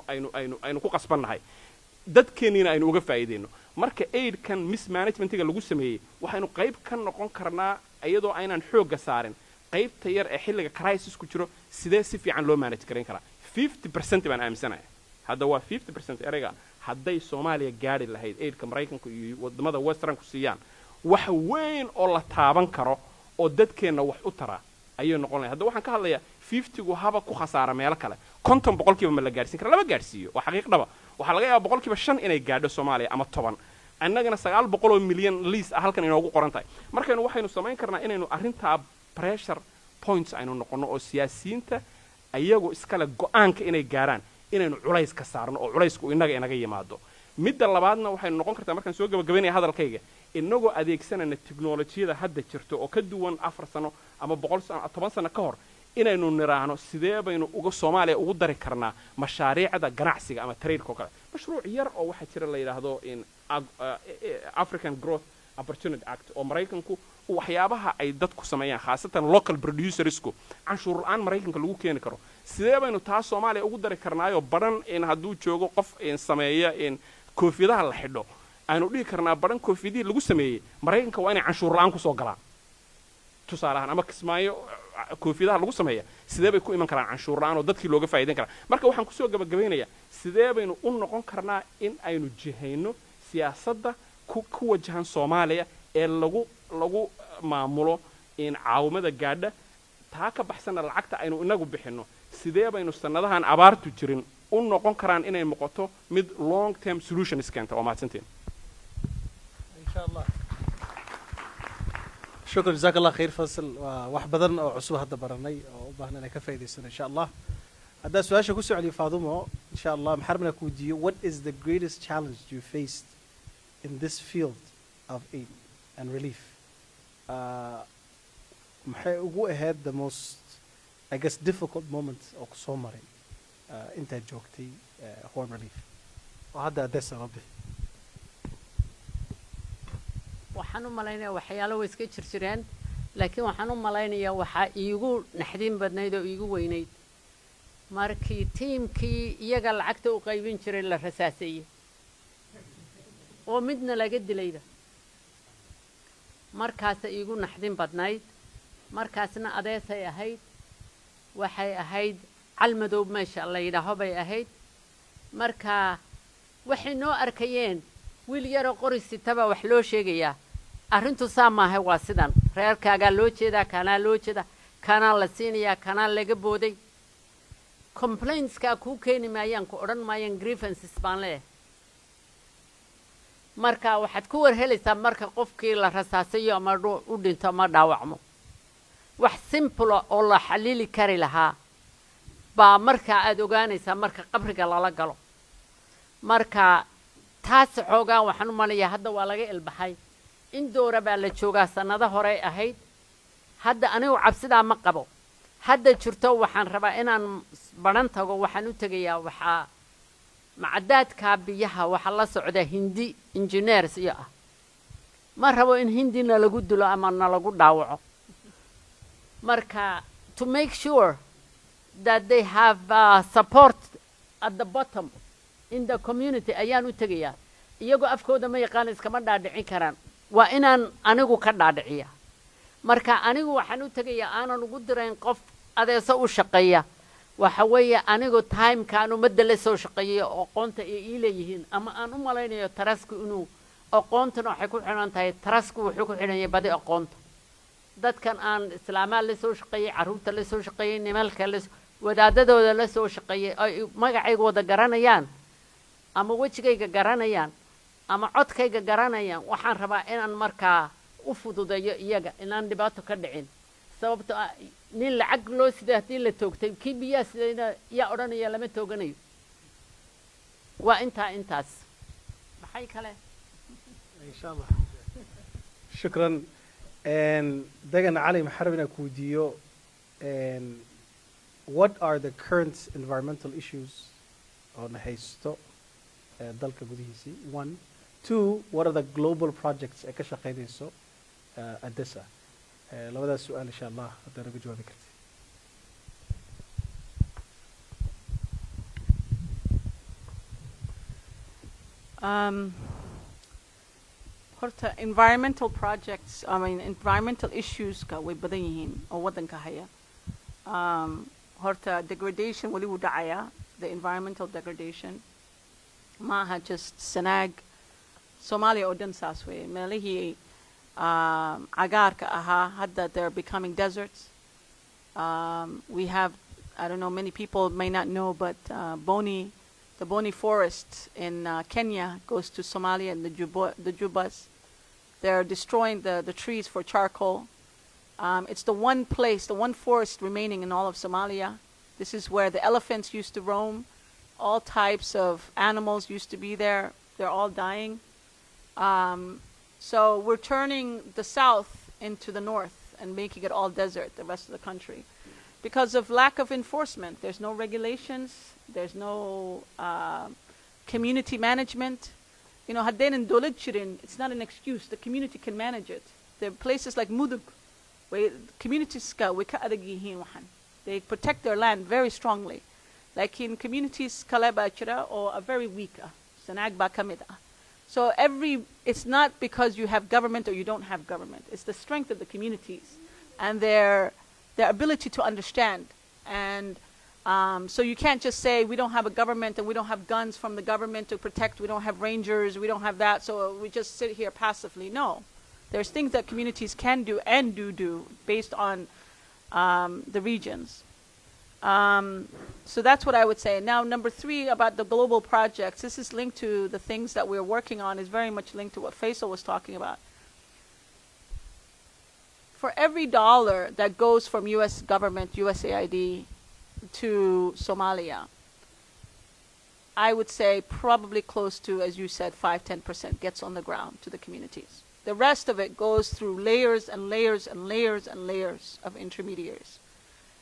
aynu ku qasbannahay dadkeenina aynu uga faa'iideeno marka aidkan mismanagementiga lagu sameeyay waxaynu qayb ka noqon karnaa iyadoo aynaan xoogga saarin qaybta yar ee xilliga crisis ku jiro sidee si fiican loo manage gareyn karaa 50% baan aaminsanahay hadda waa 50% erayga hadday Soomaaliya gaari lahayd aidka Maraykanka iyo wadamada westernku siiyaan wax weyn oo la taaban karo oo dadkeena wax u tara ayay noqon lahayd hadda waxaan ka hadlayaa 50gu haba ku khasaara meel kale 50% ma la gaarsiin kara lama gaarsiiyo waa xaqiiq dhaba waxa laga yaabaa 5% inay gaadho Soomaaliya ama 10 annagana 900 milyan liis halkan inoogu qoran tahay markaynu waxaynu samayn karnaa inaynu arrinta pressure points aynu noqono oo siyaasiyiinta ayagu iskala go'aanka inay gaaraan inaynu culays ka saarno oo culaysku inaga yimaado midda labaadna waxaynu noqon kartaa markaan soo gabagabeynay hadalkayga inagoo adeegsanayna teknolojiyada hadda jirto oo ka duwan 4 sano ama 100 sano 10 sano ka hor inaynu niraano sidee baynu uga Soomaaliya ugu dari karnaa mashaariicda ganacsiga ama trade-ka kale mashruuc yar oo waxa jira la yiraahdo in African Growth Opportunity Act oo Mareykanku waxyaabaha ay dadku sameeyaan khaasatan local producersku canshuur la'aan Mareykanka lagu keeni karo sidee baynu taas Soomaaliya ugu dari karnaayo baran in hadduu joogo qof in sameeya in koofiyadaha la xidho aynu dhigi karnaa baran koofiyadii lagu sameeyay Mareykanka waa inay canshuur la'aan ku soo galaan tusaalahan ama kismaayo koofiyadaha lagu sameeya sidee bay ku iman karaan canshuur la'aan oo dadkii looga faa'iideyn karaa marka waxaan ku soo gabagabeynayaa sidee baynu u noqon karnaa in aynu jihayno siyaasadda ku wajahan Soomaaliya ee lagu maamulo in caawimada gaadha taa ka baxsana lacagta aynu inagu bixino sidee baynu sanadahan abaartu jirin u noqon karaan inay noqoto mid long term solutions keenta oo mahadsantiin insha Allah shukran jazakallah khair fasal wax badan oo cusub hadda baranay oo u baahan inay ka faa'iideysano insha Allah hadda su'aasha ku socday Faadumo insha Allah maxarmana ku weydiiyo what is the greatest challenge you faced in this field of aid and relief maxay ugu ahayd the most I guess difficult moment oo ku soo maray inta joogtay horn relief oo hadda adees rabbi waxaan u malaynayaa waxyaalo way iska jirjireen laakiin waxaan u malaynayaa waxa iigu naxdin badnayd oo iigu weynayd markii tiimkii iyaga lacagta u qaybin jiray la rasaaseeyay oo midna laga dilayba markaas iigu naxdin badnayd markaasna adeesay ahayd waxay ahayd calmadow meesha la yidhaaho bay ahayd marka waxay noo arkayeen wiil yaroo qori sitaba wax loo sheegayaa arrintu saa maaha waa sidan reerkaagaa loo jeedaa kanaa loo jeeda kanaa la siinayaa kanaa laga booday complaintskaa kuu keeni maayaan ku odhan maayaan grievances baan leeyahay marka waxaad ku warhelaysaa marka qofkii la rasaasayo ama u dhinto ama dhaawacmo wax simple oo la xalili kari lahaa baa marka aad ogaanaysaa marka qabriga lala galo marka taas xoogaa waxaan u malayaa hadda waa laga ilbaxay in doora baa la joogaa sanado hore ahayd hadda anigu cabsidaa ma qabo hadda jirto waxaan rabaa inaan baran tago waxaan u tegayaa waxaa macdaadka biyaha waxa la socda hindi engineers iyo ah ma rabo in hindina lagu dilo ama na lagu dhaawaco marka to make sure that they have support at the bottom in the community ayaan u tegayaa iyagoo afkooda ma yaqaan iskama dhaadhicin karaan waa inaan anigu ka dhaadhiciya marka anigu waxaan u tegayaa aanan ugu dirayn qof adeeso u shaqeeya waxa weeye anigu time-kaan ummadda la soo shaqeeyay oo aqoonta ay ii leeyihiin ama aan u malaynayo tarasku inuu aqoontana waxay ku xidhan tahay tarasku wuxuu ku xidhan yahay badi aqoonta dadkan aan islaamaa la soo shaqeeyey carruurta la soo shaqeeyey nimalka wadaadadooda la soo shaqeeyey ay magacayga wada garanayaan ama wejigayga garanayaan ama codkayga garanayaan waxaan rabaa inaan markaa u fududeeyo iyaga inaan dhibaato ka dhicin sababto ah nin lacag loo siday haddii la toogtay kii biyaa sidayna yaa odhanaya lama tooganayo waa intaas maxay kale insha Allah shukran dagan cali maxarabina ku weydiiyo what are the current environmental issues on haysto dalka gudihiisii 1 2 what are the global projects ee ka shaqeynayso adesa labadaas su'aal insha Allah hadda naga jawaabi kartid horta environmental projects environmental issues ka way badan yihiin oo waddanka haya horta degradation wali wuu dhacayaa the environmental degradation maaha just sanaag Soomaaliya oo dhan saas weeye meelihii cagaarka ahaa hadda they're becoming deserts we have I don't know many people may not know but the Boni forest in Kenya goes to Somalia and the Jubas. They're destroying the trees for charcoal. It's the one place, the one forest remaining in all of Somalia. This is where the elephants used to roam. All types of animals used to be there. They're all dying. So we're turning the south into the north and making it all desert, the rest of the country. Because of lack of enforcement. There's no regulations, there's no community management. You know, haddayn in dawlad jirin, it's not an excuse. The community can manage it. There are places like Mudug, where communities way ka adag yihiin waxan. They protect their land very strongly. Like in communities kale baa jira oo are very weak. Sanaag baa ka mid ah. So it's not because you have government or you don't have government. It's the strength of the communities and their ability to understand. And so you can't just say we don't have a government and we don't have guns from the government to protect. We don't have rangers. We don't have that. So we just sit here passively. No, there's things that communities can do and do based on the regions. So that's what I would say. Now, number 3 about the global projects. This is linked to the things that we're working on. Is very much linked to what Faisal was talking about. For every dollar that goes from U.S. government, USAID, to Somalia, I would say probably close to, as you said, 5-10% gets on the ground to the communities. The rest of it goes through layers and layers and layers and layers of intermediaries.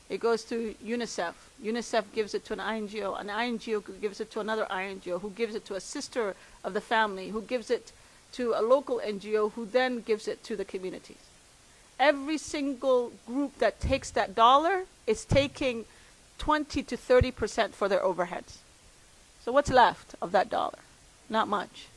It goes to UNICEF. UNICEF gives it to an INGO. An INGO gives it to another INGO, who gives it to a sister of the family, who gives it to a local NGO, who then gives it to the communities. Every single group that takes that dollar is taking 20 to 30% for their overheads. So what's left of that dollar? Not much.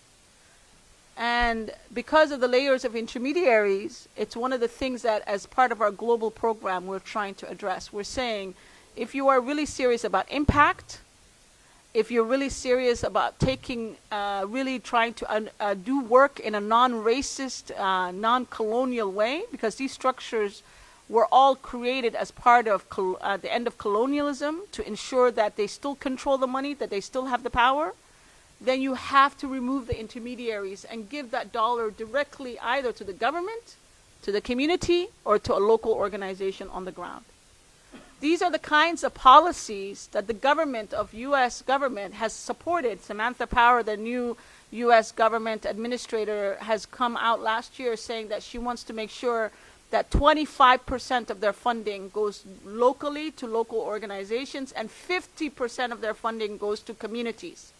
And because of the layers of intermediaries, it's one of the things that as part of our global program we're trying to address. We're saying if you are really serious about impact, if you're really serious about taking, really trying to do work in a non-racist, non-colonial way, because these structures were all created as part of the end of colonialism to ensure that they still control the money, that they still have the power, then you have to remove the intermediaries and give that dollar directly either to the government, to the community, or to a local organization on the ground. These are the kinds of policies that the government of U.S. government has supported. Samantha Power, the new U.S. government administrator, has come out last year saying that she wants to make sure that 25% of their funding goes locally to local organizations and 50% of their funding goes to communities.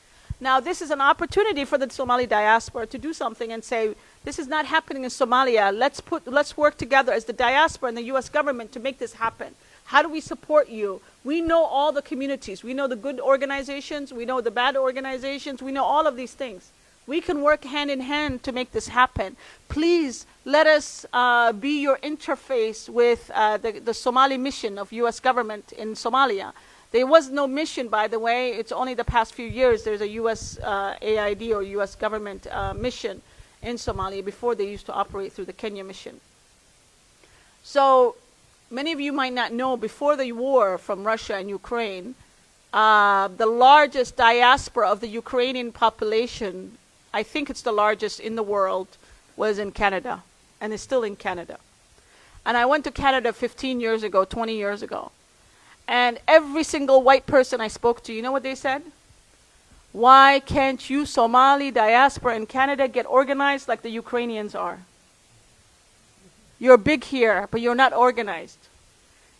Now, this is an opportunity for the Somali diaspora to do something and say, this is not happening in Somalia. Let's work together as the diaspora and the U.S. government to make this happen. How do we support you? We know all the communities. We know the good organizations. We know the bad organizations. We know all of these things. We can work hand in hand to make this happen. Please let us be your interface with the Somali mission of U.S. government in Somalia. There was no mission, by the way. It's only the past few years there's a U.S. AID or U.S. government mission in Somalia. Before they used to operate through the Kenya mission. So many of you might not know, before the war from Russia and Ukraine, the largest diaspora of the Ukrainian population, I think it's the largest in the world, was in Canada, and is still in Canada. And I went to Canada 15 years ago, 20 years ago. And every single white person I spoke to, you know what they said? Why can't you Somali diaspora in Canada get organized like the Ukrainians are? You're big here, but you're not organized.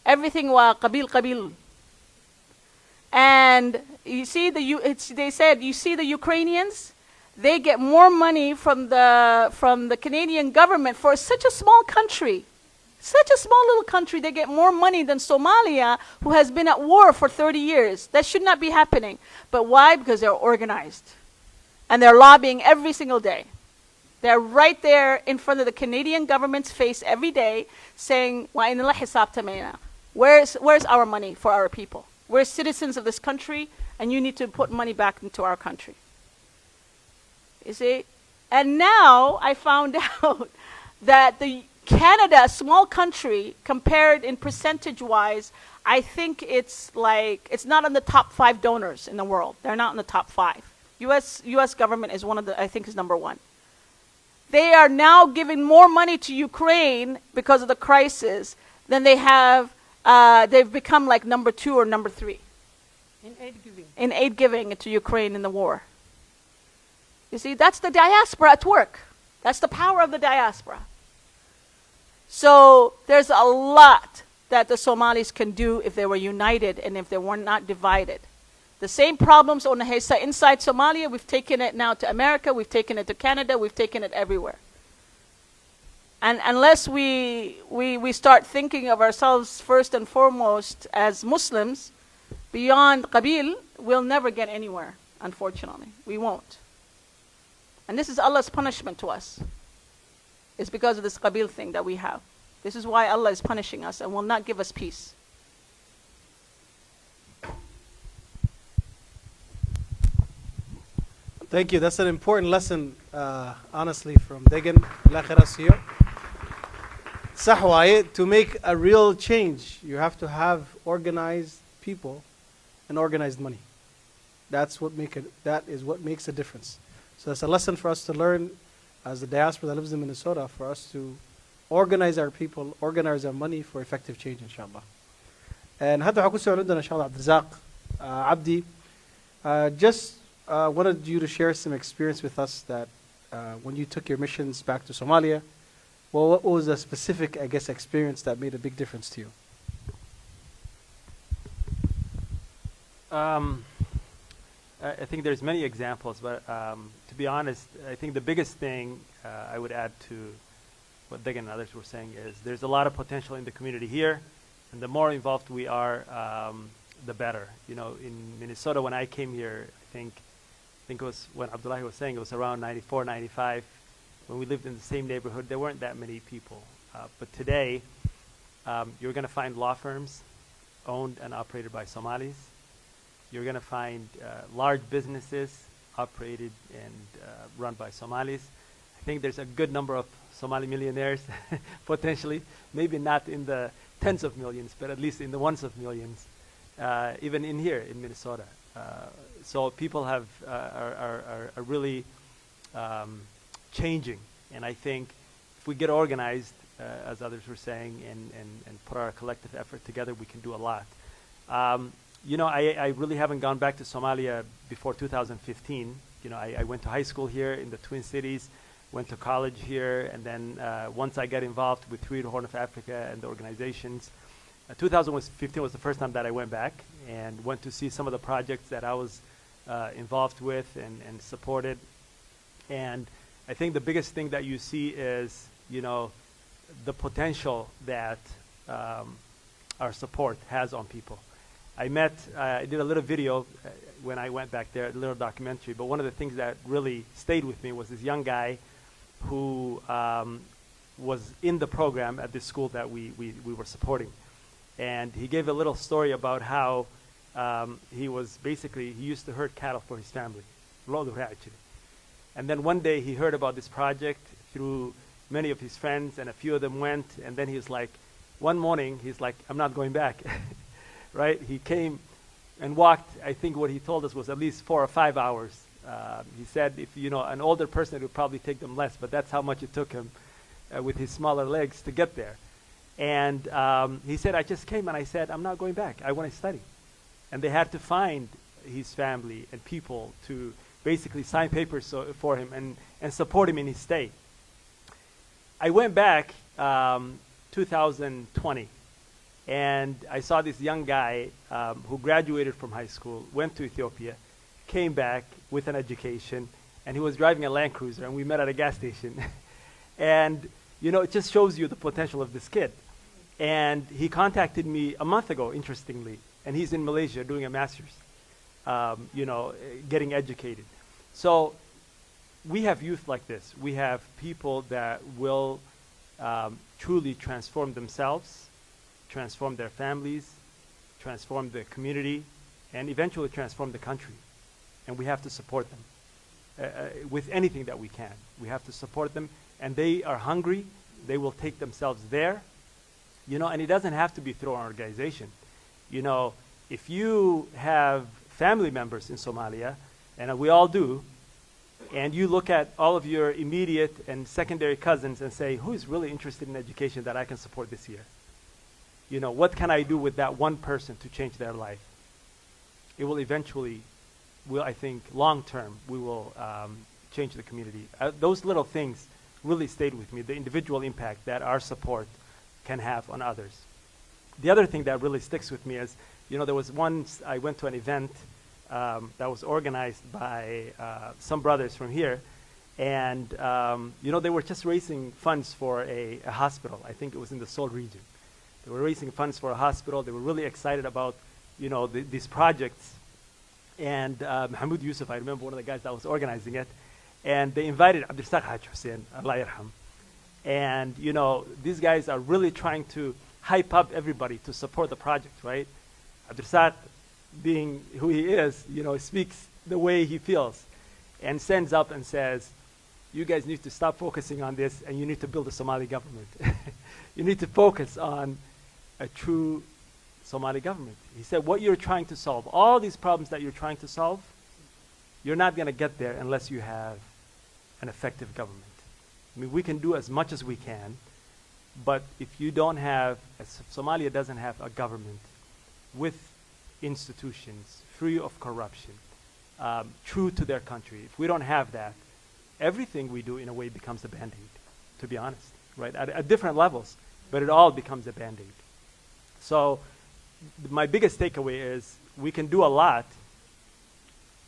Everything wa qabil. And you see they said, you see the Ukrainians, they get more money from the Canadian government for such a small country. Such a small little country, they get more money than Somalia, who has been at war for 30 years. That should not be happening. But why? Because they're organized. And they're lobbying every single day. They're right there in front of the Canadian government's face every day saying, where's our money for our people? We're citizens of this country, and you need to put money back into our country. You see? And now I found out that Canada, a small country, compared in percentage-wise, I think it's not on the top 5 donors in the world. They're not in the top 5. U.S. government is I think is number 1. They are now giving more money to Ukraine because of the crisis than they have. They've become like number 2 or number 3 in aid giving to Ukraine in the war. You see, that's the diaspora at work. That's the power of the diaspora. So there's a lot that the Somalis can do if they were united and if they were not divided. The same problems on the inside Somalia, we've taken it now to America, we've taken it to Canada, we've taken it everywhere. And unless we start thinking of ourselves first and foremost as Muslims, beyond Qabil, we'll never get anywhere, unfortunately. We won't. And this is Allah's punishment to us. It's because of this Qabil thing that we have. This is why Allah is punishing us and will not give us peace. Thank you. That's an important lesson, honestly, from Degan Lakharasiyo. Sahwaye, to make a real change, you have to have organized people and organized money. That is what makes a difference. So that's a lesson for us to learn as the diaspora that lives in Minnesota, for us to organize our people, organize our money for effective change, inshallah. And حتى حكون سؤال عندنا إن شاء الله عبد الرزاق عبدي. Just wanted you to share some experience with us that when you took your missions back to Somalia, well, what was a specific, I guess, experience that made a big difference to you? I think there's many examples, but to be honest, I think the biggest thing I would add to what Degan and others were saying is there's a lot of potential in the community here, and the more involved we are, the better. You know, in Minnesota, when I came here, I think it was when Abdullahi was saying it was around 94, 95. When we lived in the same neighborhood, there weren't that many people. But today, you're going to find law firms owned and operated by Somalis. You're going to find large businesses operated and run by Somalis. I think there's a good number of Somali millionaires, potentially. Maybe not in the tens of millions, but at least in the ones of millions, even in here in Minnesota. So people are really changing. And I think if we get organized, as others were saying, and put our collective effort together, we can do a lot. You know, I really haven't gone back to Somalia before 2015. You know, I went to high school here in the Twin Cities, went to college here, and then once I got involved with Through the Horn of Africa and the organizations, 2015 was the first time that I went back and went to see some of the projects that I was involved with and supported. And I think the biggest thing that you see is, you know, the potential that our support has on people. I did a little video when I went back there, a little documentary, but one of the things that really stayed with me was this young guy who was in the program at this school that we were supporting. And he gave a little story about how he used to herd cattle for his family. And then one day he heard about this project through many of his friends, and a few of them went, and then he was like, one morning, he's like, I'm not going back. Right? He came and walked, I think what he told us was at least 4 or 5 hours. He said, if you know, an older person, it would probably take them less, but that's how much it took him with his smaller legs to get there. And he said, I just came and I said, I'm not going back. I want to study. And they had to find his family and people to basically sign papers for him and support him in his stay. I went back 2020. And I saw this young guy who graduated from high school, went to Ethiopia, came back with an education, and he was driving a Land Cruiser, and we met at a gas station. And, you know, it just shows you the potential of this kid. And he contacted me a month ago, interestingly, and he's in Malaysia doing a master's, you know, getting educated. So we have youth like this. We have people that will truly transform themselves, transform their families, transform the community, and eventually transform the country. And we have to support them with anything that we can. We have to support them, and they are hungry. They will take themselves there, you know, and it doesn't have to be through an organization. You know, if you have family members in Somalia, and we all do, and you look at all of your immediate and secondary cousins and say, who is really interested in education that I can support this year? You know, what can I do with that one person to change their life? It will eventually, I think, long term, we will change the community. Those little things really stayed with me, the individual impact that our support can have on others. The other thing that really sticks with me is, there was once I went to an event that was organized by some brothers from here, and they were just raising funds for a hospital. I think it was in the Seoul region. They were raising funds for a hospital. They were really excited about, these projects. And Mahmoud Yusuf, I remember one of the guys that was organizing it, and they invited Abdulsaq Haj Hussein, Allah yarham. And, these guys are really trying to hype up everybody to support the project, right? Abdulsaq, being who he is, speaks the way he feels and stands up and says, you guys need to stop focusing on this, and you need to build a Somali government. You need to focus on a true Somali government. He said, what you're trying to solve, all these problems that you're trying to solve, you're not going to get there unless you have an effective government. I mean, we can do as much as we can, but if you don't have, if Somalia doesn't have a government with institutions free of corruption, true to their country, if we don't have that, everything we do in a way becomes a band-aid, to be honest, right? At different levels, but it all becomes a band-aid. So my biggest takeaway is we can do a lot,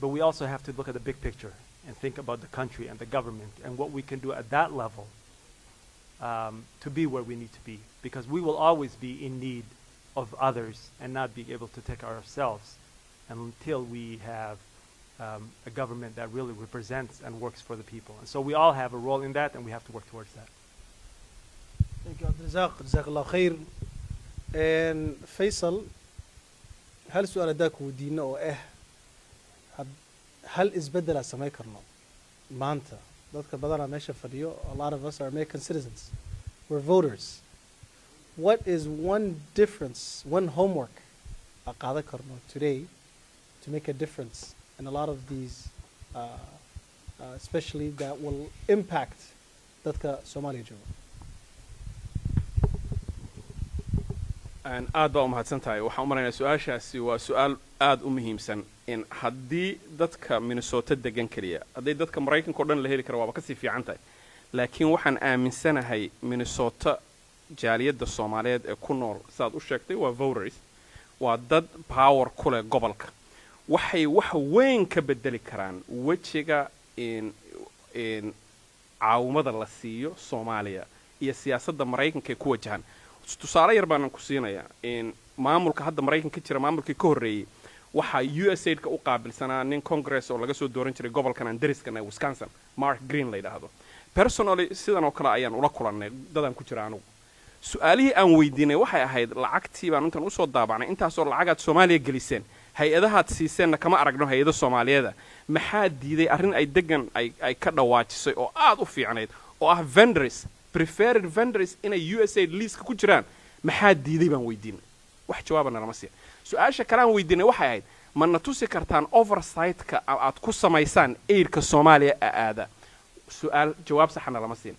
but we also have to look at the big picture and think about the country and the government and what we can do at that level to be where we need to be, because we will always be in need of others and not be able to take care of ourselves until we have a government that really represents and works for the people. And so we all have a role in that, and we have to work towards that. Thank you, Abdulrazak. Jazakallah khair. And Faisal, هل سؤال داك ودينا أو هل إزبدل سماي كرنا ما أنت ذاتك بدرنا ماشى فريو. A lot of us are American citizens. We're voters. What is one difference, one homework أقعد كرنا today to make a difference in a lot of these, especially that will impact ذاتك Somalia جو. aad baa u mahadsan tahay. waxaan u maleynayaa su-aashaasi waa su-aal aad u muhiimsan in haddii dadka Minnesota degan kaliya haddii dadka Maraykanka oo dhan la heli karo waaba kasii fiican tahay, laakiin waxaan aaminsanahay Minnesota jaaliyadda Soomaaliyeed ee ku nool saad u sheegtay waa voters, waa dad power ku leh gobolka. waxay wax weyn ka bedeli karaan wejiga in caawimada la siiyo Soomaaliya iyo siyaasadda Maraykanka ee ku wajahan. tusaale yar baan ku siinayaa in maamulka hadda Maraykanka jira maamulkii ka horeeyay waxa USAID-ka u qaabilsanaa nin Congress oo laga soo dooran jiray gobolkan Andrews-kan ee Wisconsin, Mark Green la yiraahdo. Personally sidan oo kale ayaan ula kulannay dadan ku jira anigu. su'aalihii aan weydiinay waxay ahayd lacagtii baan intan u soo daabacnay intaas oo lacagaad Soomaaliya geliseen, hay-adahaad siiseenna kama aragno hay-ada Soomaaliyeed. maxaa diiday arrin ay degan ay ka dhawaajisay oo aad u fiicnayd oo ah vendors, preferred vendors in a USAID list ku jiraan? maxaa diiday baan weydiinay, wax jawaabana lama siin. su-aasha kale aan weydiinay waxay ahayd ma na tusi kartaan oversight-ka aad ku samaysaan aidka Soomaaliya aada? su-aal jawaab saxana lama siin.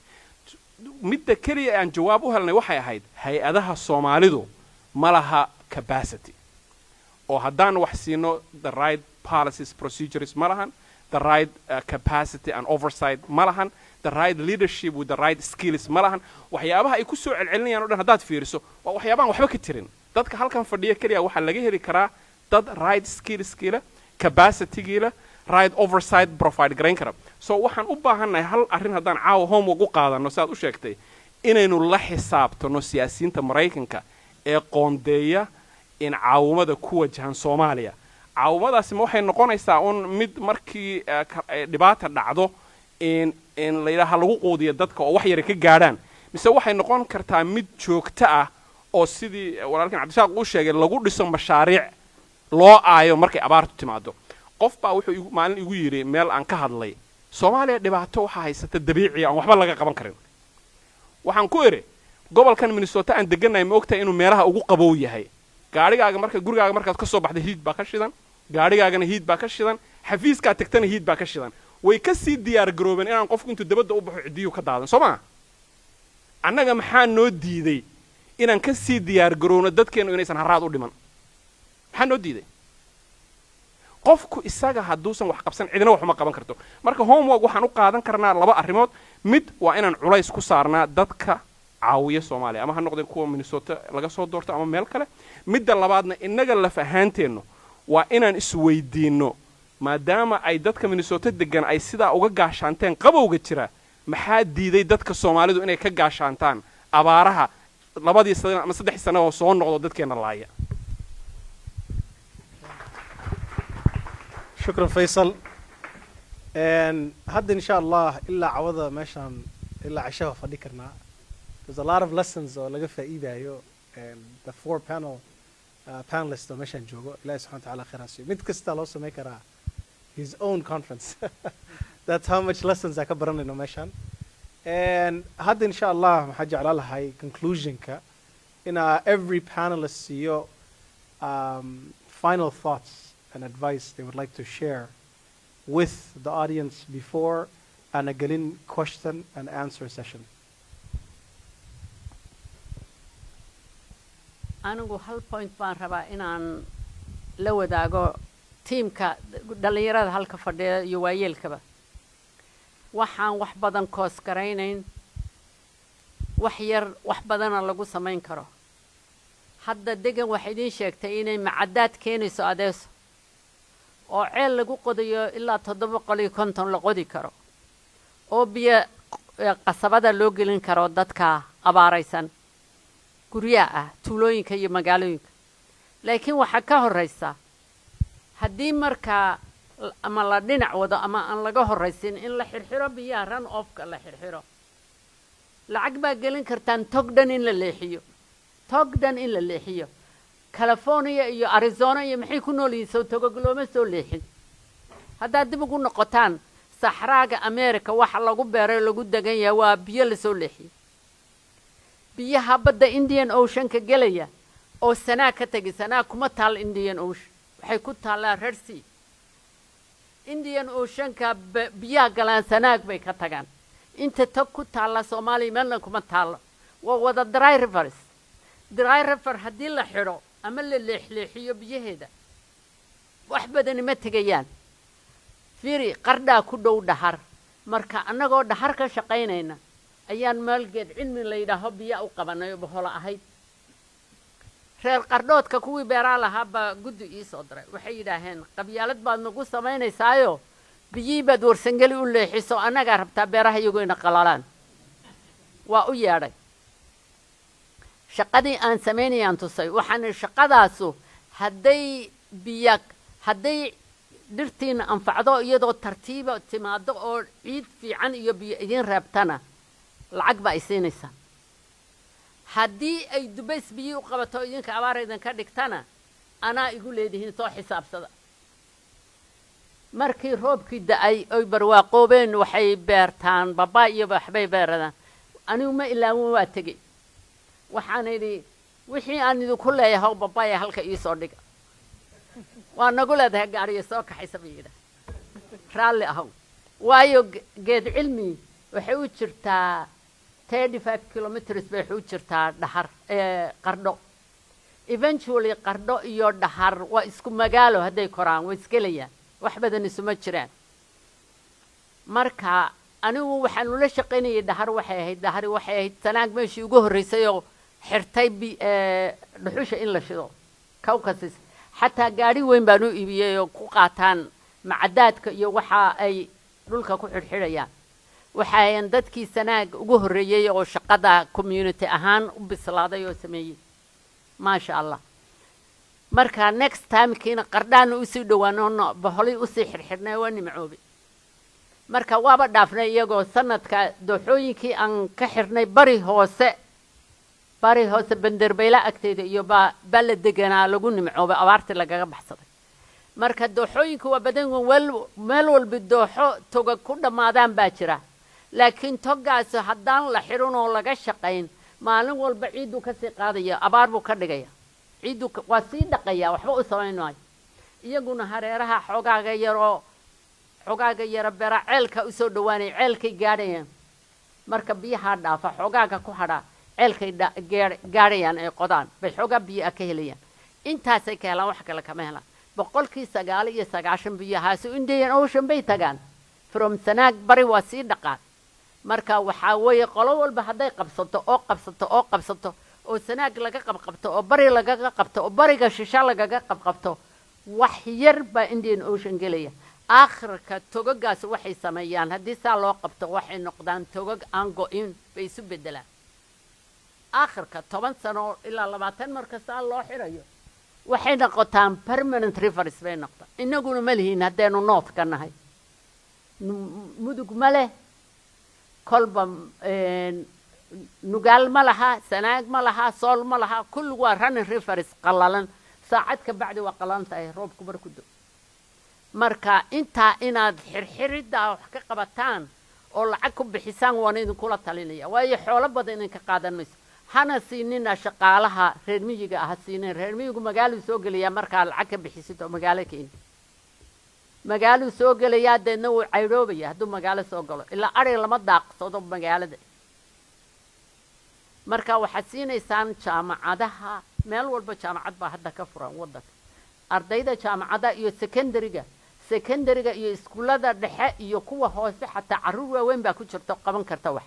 midda kaliya aan jawaab u helnay waxay ahayd hay-adaha Soomaalidu ma laha capacity, oo haddaan wax siino the right policies procedures ma lahan, the right capacity and oversight ma lahan, the right leadership with the right skills ma lahan. waxyaabaha ay ku soo celcelinayaan oo dhan haddaad fiiriso waa waxyaabahan waxba ka tirin. dadka halkan fadhiya kaliya waxaa laga heli karaa dad right skillskiila, capacitygiila, right oversight provide garayn kara. so waxaan u baahannahay hal arrin haddaan caawa homework u qaadano saad u sheegtay inaynu la xisaabtano siyaasiyiinta Maraykanka ee qoondeeya in caawimada ku wajahan Soomaaliya. caawimadaasi ma waxay noqonaysaa un mid markii dhibaata dhacdo in la yiraahdo lagu quudiyo dadka oo wax yar ka gaadhaan, mise waxay noqon kartaa mid joogto ah oo sidii walaalkan Cabdishaaq uu sheegay lagu dhiso mashaariic loo aayo markay abaartu timaado. qof baa wuxuu maalin igu yiri meel aan ka hadlay, Soomaaliya dhibaato waxa haysata dabiici aan waxba laga qaban karin. waxaan ku iri gobolkan Minnesota aan deganay ma ogtahay inuu meelaha ugu qabow yahay. gurigaaga markaad ka soo baxday heat baa ka shidan, gaarigaagana heat baa ka shidan, xafiiska tagtana heat baa ka shidan. way ka sii diyaar garoobeen inaan qofku intuu dabadda u baxo cidiyo ka daadan, Soomaa annaga maxaa noo diiday inaan ka sii diyaar garowno dadkeenu inaysan haraad u dhiman? maxaa noo diiday? qofku isaga hadduusan wax qabsan cidina wax uma qaban karto marka homework waxaan u qaadan karnaa laba arrimood mid waa inaan culays ku saarnaa dadka caawiya Soomaaliya ama ha noqdeen kuwa Minnesota laga soo doorto ama meel kale midda labaadna inaga laf ahaanteeno waa inaan isweydiino maadaama ay dadka Minnesota degan ay sidaa uga gaashaanteen qabowga jira maxaa diiday dadka Soomaalidu inay ka gaashaantaan abaaraha labadii sano ama saddex sano oo soo noqdo dadkeena laaya شكرا فيصل هذا إن شاء الله إلا عوضة ماشان إلا عشاء فديكرنا there's a lot of lessons or لقى فائدة أيو and the four panelists oo meeshan joogo ilaahay subxaana wa tacaala khayr ha siiyo mid kasta loo samey karaa his own conference that's how much lessons aan ka baranayno meeshan and hadda insha allah maxaa jeclaan lahay conclusionka ina every panelist siiyo final thoughts and advice they would like to share with the audience before and a gelin question and answer session. anigu hal point baan rabaa inaan la wadaago teamka dhalinyarada halka fadhiya iyo waayeelkaba waxaan wax badan koos garaynayn wax yar wax badana lagu samayn karo hadda degan waxa idin sheegtay inay macadaad keenayso adeeso oo ceel lagu qodayo ilaa 750 la qodi karo oo biyo qasabada loo gelin karo dadka abaaraysan guryaha tuulooyinka iyo magaalooyinka laakiin waxa ka horeysa haddii marka ama la dhinac wado ama aan laga horeysin in la xirxiro biyaha run off-ka la xirxiro lacag baa gelin kartaan togdan in la leexiyo California iyo Arizona iyo maxay ku nool yihiin soo togo looma soo leexin haddaad dib ugu noqotaan saxraaga America waxa lagu beeray lagu degan yahay waa biyo la soo leexiyo biyaha badda Indian Ocean ka galaya oo sanaa ka tagay sanaa kuma taal Indian Ocean waxay ku taalaa Red Sea Indian Ocean ka biyaha galaan sanaag bay ka tagaan inta tag ku taala Soomaaliya meelna kuma taalo waa wada dry rivers dry river haddii la xiro ama la leexleexiyo biyaheeda wax badan ma tagayaan fiiri qardhaa ku dhow dhahar marka annagoo dhahar ka shaqaynayna ayaan maalgeed cilmi la yidhaaho biyo u qabanayo boholo ahayd reer qardhoodka kuwii beeraa lahaa baa guddi ii soo diray waxay yidhaaheen qabyaalad baad nagu samaynaysaayo biyii baad warsangeli u leexiso annagaa rabtaa beeraha iyagoyna qalalaan waa u yeedhay shaqadii aan samaynayaan tusay waxaan shaqadaasu hadday dhirtiina anfacdo iyadoo tartiiba timaado oo ciid fiican iyo biyo idin reebtana lacag baa siinaysa haddii ay dubays biyo u qabato idinka abaaraydan ka dhigtana anaa igu leedihiin soo xisaabsada markii roobkii da'ay oy barwaaqoobeen waxay beertaan babaa iyo waxbay beeradaan anigu ma ilaawin waa tegey waxaan idhi wixii aan idinku leeyahay babaaya halka ii soo dhiga waa nagu leedahay gaariyo soo kaxaysa bayida raalli ahow waayo geed cilmi waxay u jirtaa 35 kilometers bay u jirtaa dhahar qardho eventually qardho iyo dhahar waa isku magaalo hadday koraan way isgelayaan wax badan isuma jiraan marka anigu waxaan ula shaqaynayay dhahar waxay ahayd sanaag meeshii ugu horreysay oo xirtay dhuxusha in la shido kawkasis xataa gaari weyn baan u iibiyay oo ku qaataan macadaadka iyo waxa ay dhulka ku xirxirayaan waxaan dadkii sanaag ugu horreeyay oo shaqada community ahaan u bislaaday oo sameeyay maasha Allah marka next time kiina qardhaan u sii dhawaano baholay u sii xirxirnay waa nimcoobi marka waaba dhaafnay iyagoo sanadka dooxooyinkii aan ka xirnay bari hoose bandarbayla agteeda iyo baa la deganaa lagu nimcooba abaartii lagaga baxsaday marka dooxooyinku waa badan meel walba dooxo toga ku dhammaadaan baa jira laakiin togaas haddaan la xirin oo laga shaqayn maalin walba ciidu ka sii qaadaya abaar buu ka dhigaya ciidu waa sii dhaqaya waxba u samaynayo iyaguna hareeraha xogaaga yara beera ceelka u soo dhawaanay ceelkay gaadhayaan marka biyaha dhaafa xogaaga ku hadhaa ceelkay gaadhayaan ay qodaan bay xogaa biyo ka helayaan intaasay ka helaan wax kale kama helaan boqolkii 9 biyahaasi Indian Ocean bay tagaan from Sanaag bari waa sii dhaqaan marka waxaa weeye qolo walba hadday qabsato oo Sanaag laga qabqabto oo bari laga qabto oo bariga shisha laga qabqabto wax yar baa Indian Ocean gelaya aakhirka togagaas waxay sameeyaan haddii saa loo qabto waxay noqdaan togag aan go'in bay isu bedelaan aakhirka 10 sano ilaa 20 marka saa loo xirayo waxay noqotaan permanent rivers bay noqdaan inaguna ma lihiin haddeenu north ka nahay mudug ma leh kolba nugaal ma laha Sanaag ma laha Sool ma laha kullu waa running rivers qallalan saacad ka bacdi waa qallalan tahay roobku markuu do marka inta inaad xirxirida wax ka qabataan oo lacag ku bixisaan waan idin kula talinaya waayo xoolo badan in ka qaadanayso hana siinina shaqaalaha reer miyiga ah siineen reer miyigu magaalada soo geliya marka lacag ka bixisid oo magaalada keen magaalada soo gelaya deedna uu cayroobaya hadduu magaalada soo galo ilaa ari lama daaqsado magaalada marka waxaad siinaysaan jaamacadaha meel walba jaamacad baa hadda ka furan wadanka ardayda jaamacada iyo secondary-ga iyo iskuulada dhexe iyo kuwa hoose xataa caruur waaweyn baa ku jirta qaban karta wax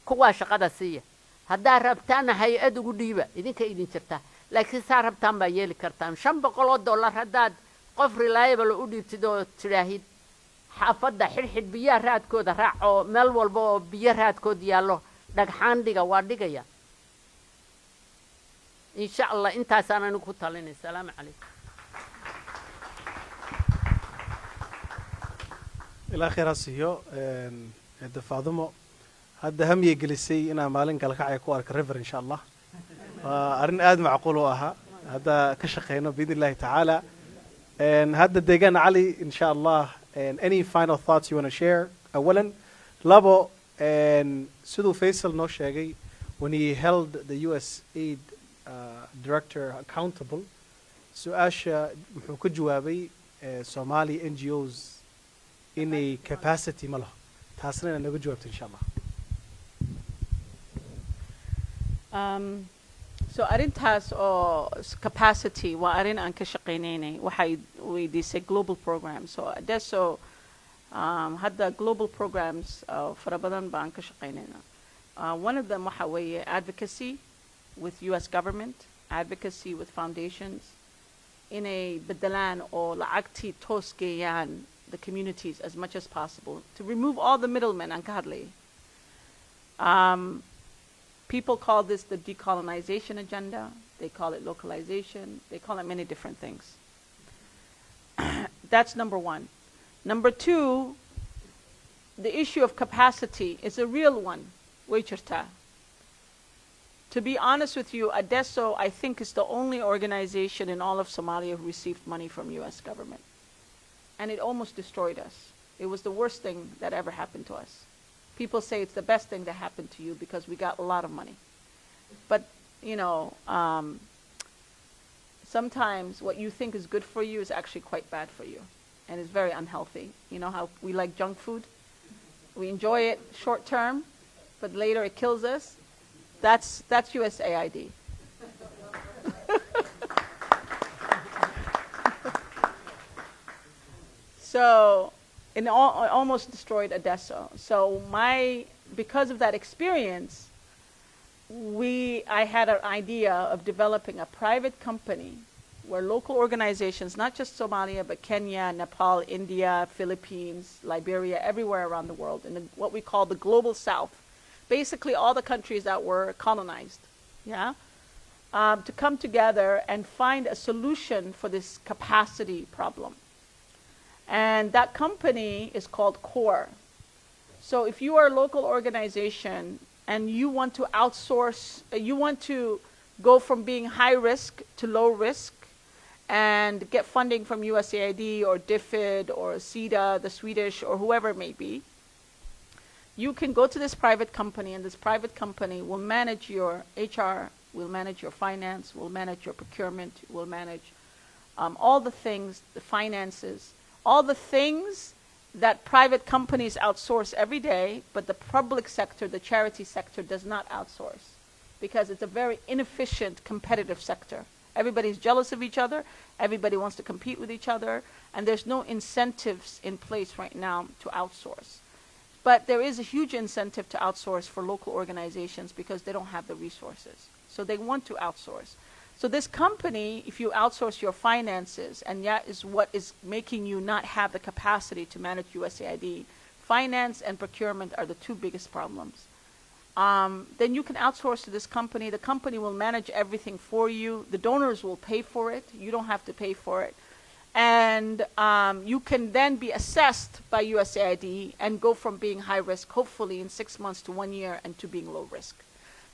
kuwa shaqada siiya haddaa rabtaan hay-ad ugu dhiiba idinka idin jirta laakiin saa rabtaan baa yeeli kartaan $500 haddaad qof reliable u dhiibtid oo tiraahid xaafadda xirxid biyaha raadkooda raac oo meel walba oo biyo raadkood yaallo dhagxaan dhiga waa dhigaya insha allah intaasaan anigu ku talinay salaamu calaykum ilaa khayr ha siiyo eedda faadumo hadda hamiyay gelisay inaan maalin galkacaya ku arka river insha allah waa arrin aad macquul u ahaa hadda ka shaqeyno biidn illahi tacaala hadda deegaan cali insha allah any final thoughts you want to share awalan labo siduu faisal noo sheegay when he held the US aid director accountable su-aasha muxuu ka jawaabay Somali NGOs inay capacity ma laho taasna inaad naga jawaabto insha allah so arrintaas oo capacity waa arrin aan ka shaqaynaynay waxay weydiisay global program so adesso hadda global programs fara badan baan ka shaqaynaynaa one of them waxa weeye advocacy with US government advocacy with foundations inay bedelaan oo lacagtii toos geeyaan the communities as much as possible to remove all the middlemen aan ka hadlayay people call this the decolonization agenda. They call it localization. They call it many different things. That's number one. Number two, the issue of capacity is a real one. Waichirta. To be honest with you, Adesso, I think, is the only organization in all of Somalia who received money from US government. And it almost destroyed us. It was the worst thing that ever happened to us. People say it's the best thing that happened to you because we got a lot of money. But, you know, sometimes what you think is good for you is actually quite bad for you. And it's very unhealthy. You know how we like junk food? We enjoy it short term, but later it kills us. That's USAID. So it almost destroyed Adesso. So because of that experience, I had an idea of developing a private company where local organizations, not just Somalia, but Kenya, Nepal, India, Philippines, Liberia, everywhere around the world, in what we call the global south, basically all the countries that were colonized, to come together and find a solution for this capacity problem. And that company is called CORE. So if you are a local organization and you want to outsource, you want to go from being high risk to low risk and get funding from USAID or DFID or SIDA, the Swedish, or whoever it may be, you can go to this private company and this private company will manage your HR, will manage your finance, will manage your procurement, will manage all the things, the finances, all the things that private companies outsource every day, but the public sector, the charity sector, does not outsource because it's a very inefficient competitive sector. Everybody's jealous of each other. Everybody wants to compete with each other. And there's no incentives in place right now to outsource. But there is a huge incentive to outsource for local organizations because they don't have the resources. So they want to outsource. So this company, if you outsource your finances, and that is what is making you not have the capacity to manage USAID, finance and procurement are the two biggest problems. Then you can outsource to this company. The company will manage everything for you. The donors will pay for it. You don't have to pay for it. And you can then be assessed by USAID and go from being high risk, hopefully in 6 months to 1 year, and to being low risk.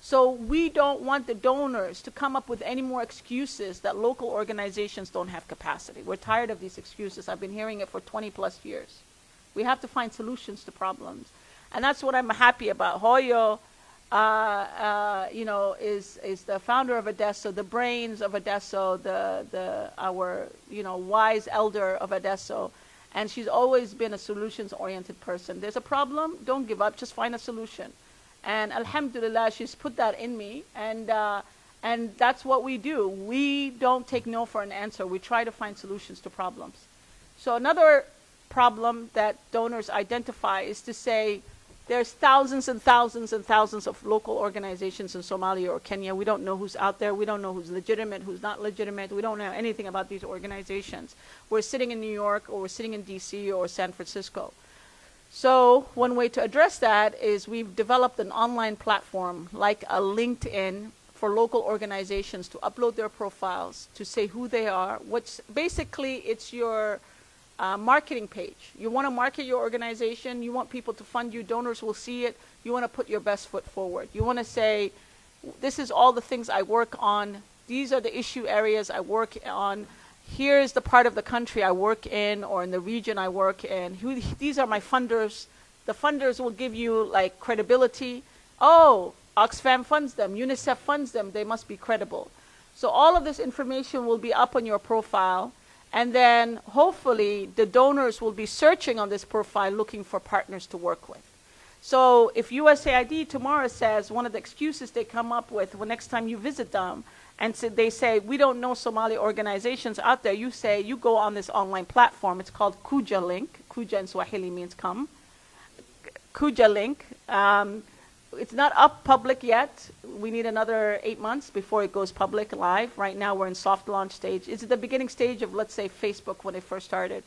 So we don't want the donors to come up with any more excuses that local organizations don't have capacity. We're tired of these excuses. I've been hearing it for 20 plus years. We have to find solutions to problems. And that's what I'm happy about. Hoyo, is the founder of Adesso, the brains of Adesso, our wise elder of Adesso, and she's always been a solutions-oriented person. There's a problem, don't give up, just find a solution. And alhamdulillah, she's put that in me, and that's what we do. We don't take no for an answer. We try to find solutions to problems. So another problem that donors identify is to say, there's thousands and thousands and thousands of local organizations in Somalia or Kenya. We don't know who's out there. We don't know who's legitimate, who's not legitimate. We don't know anything about these organizations. We're sitting in New York, or we're sitting in DC or San Francisco. So one way to address that is we've developed an online platform like a LinkedIn for local organizations to upload their profiles, to say who they are. Which basically, it's your marketing page. You want to market your organization. You want people to fund you. Donors will see it. You want to put your best foot forward. You want to say, this is all the things I work on. These are the issue areas I work on. Here's the part of the country I work in, or in the region I work in. These are my funders. The funders will give you like credibility. Oh, Oxfam funds them. UNICEF funds them. They must be credible. So all of this information will be up on your profile. And then hopefully the donors will be searching on this profile looking for partners to work with. So if USAID tomorrow says, one of the excuses they come up with when next time you visit them, and so they say, we don't know Somali organizations out there, you say, you go on this online platform. It's called Kuja Link. Kuja in Swahili means come. Kuja Link. It's not up public yet. We need another 8 months before it goes public live. Right now we're in soft launch stage. It's at the beginning stage of, let's say, Facebook when it first started.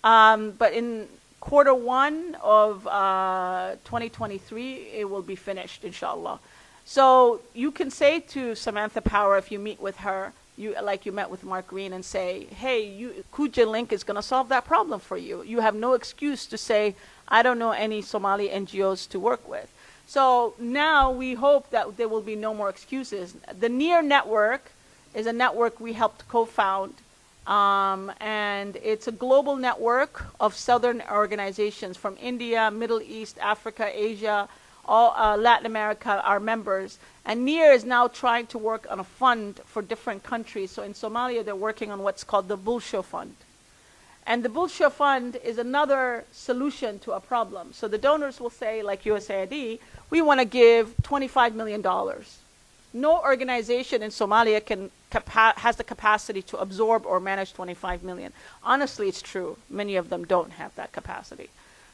But in Q1 of 2023, it will be finished, inshallah. So you can say to Samantha Power, if you meet with her, like you met with Mark Green, and say, hey, Kuja Link is going to solve that problem for you. You have no excuse to say, I don't know any Somali NGOs to work with. So now we hope that there will be no more excuses. The NEAR network is a network we helped co-found, and it's a global network of southern organizations from India, Middle East, Africa, Asia, all Latin America are members. And NEAR is now trying to work on a fund for different countries. So in Somalia, they're working on what's called the Bulsho Fund. And the Bulsho Fund is another solution to a problem. So the donors will say, like USAID, we want to give $25 million. No organization in Somalia has the capacity to absorb or manage 25 million. Honestly, it's true. Many of them don't have that capacity.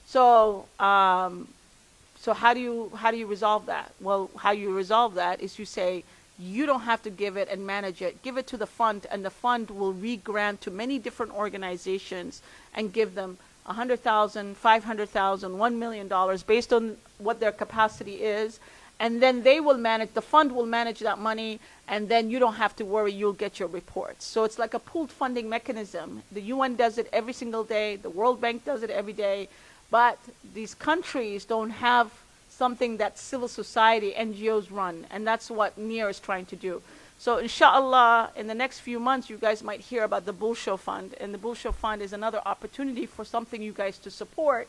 So, so how do you resolve that? Well, how you resolve that is you say, you don't have to give it and manage it. Give it to the fund, and the fund will re-grant to many different organizations and give them $100,000, $500,000, $1 million based on what their capacity is. And then they will manage, the fund will manage that money, and then you don't have to worry, you'll get your reports. So it's like a pooled funding mechanism. The UN does it every single day. The World Bank does it every day. But these countries don't have something that civil society, NGOs run, and that's what NEAR is trying to do. So inshallah, in the next few months, you guys might hear about the Bulsho Fund, and the Bulsho Fund is another opportunity for something you guys to support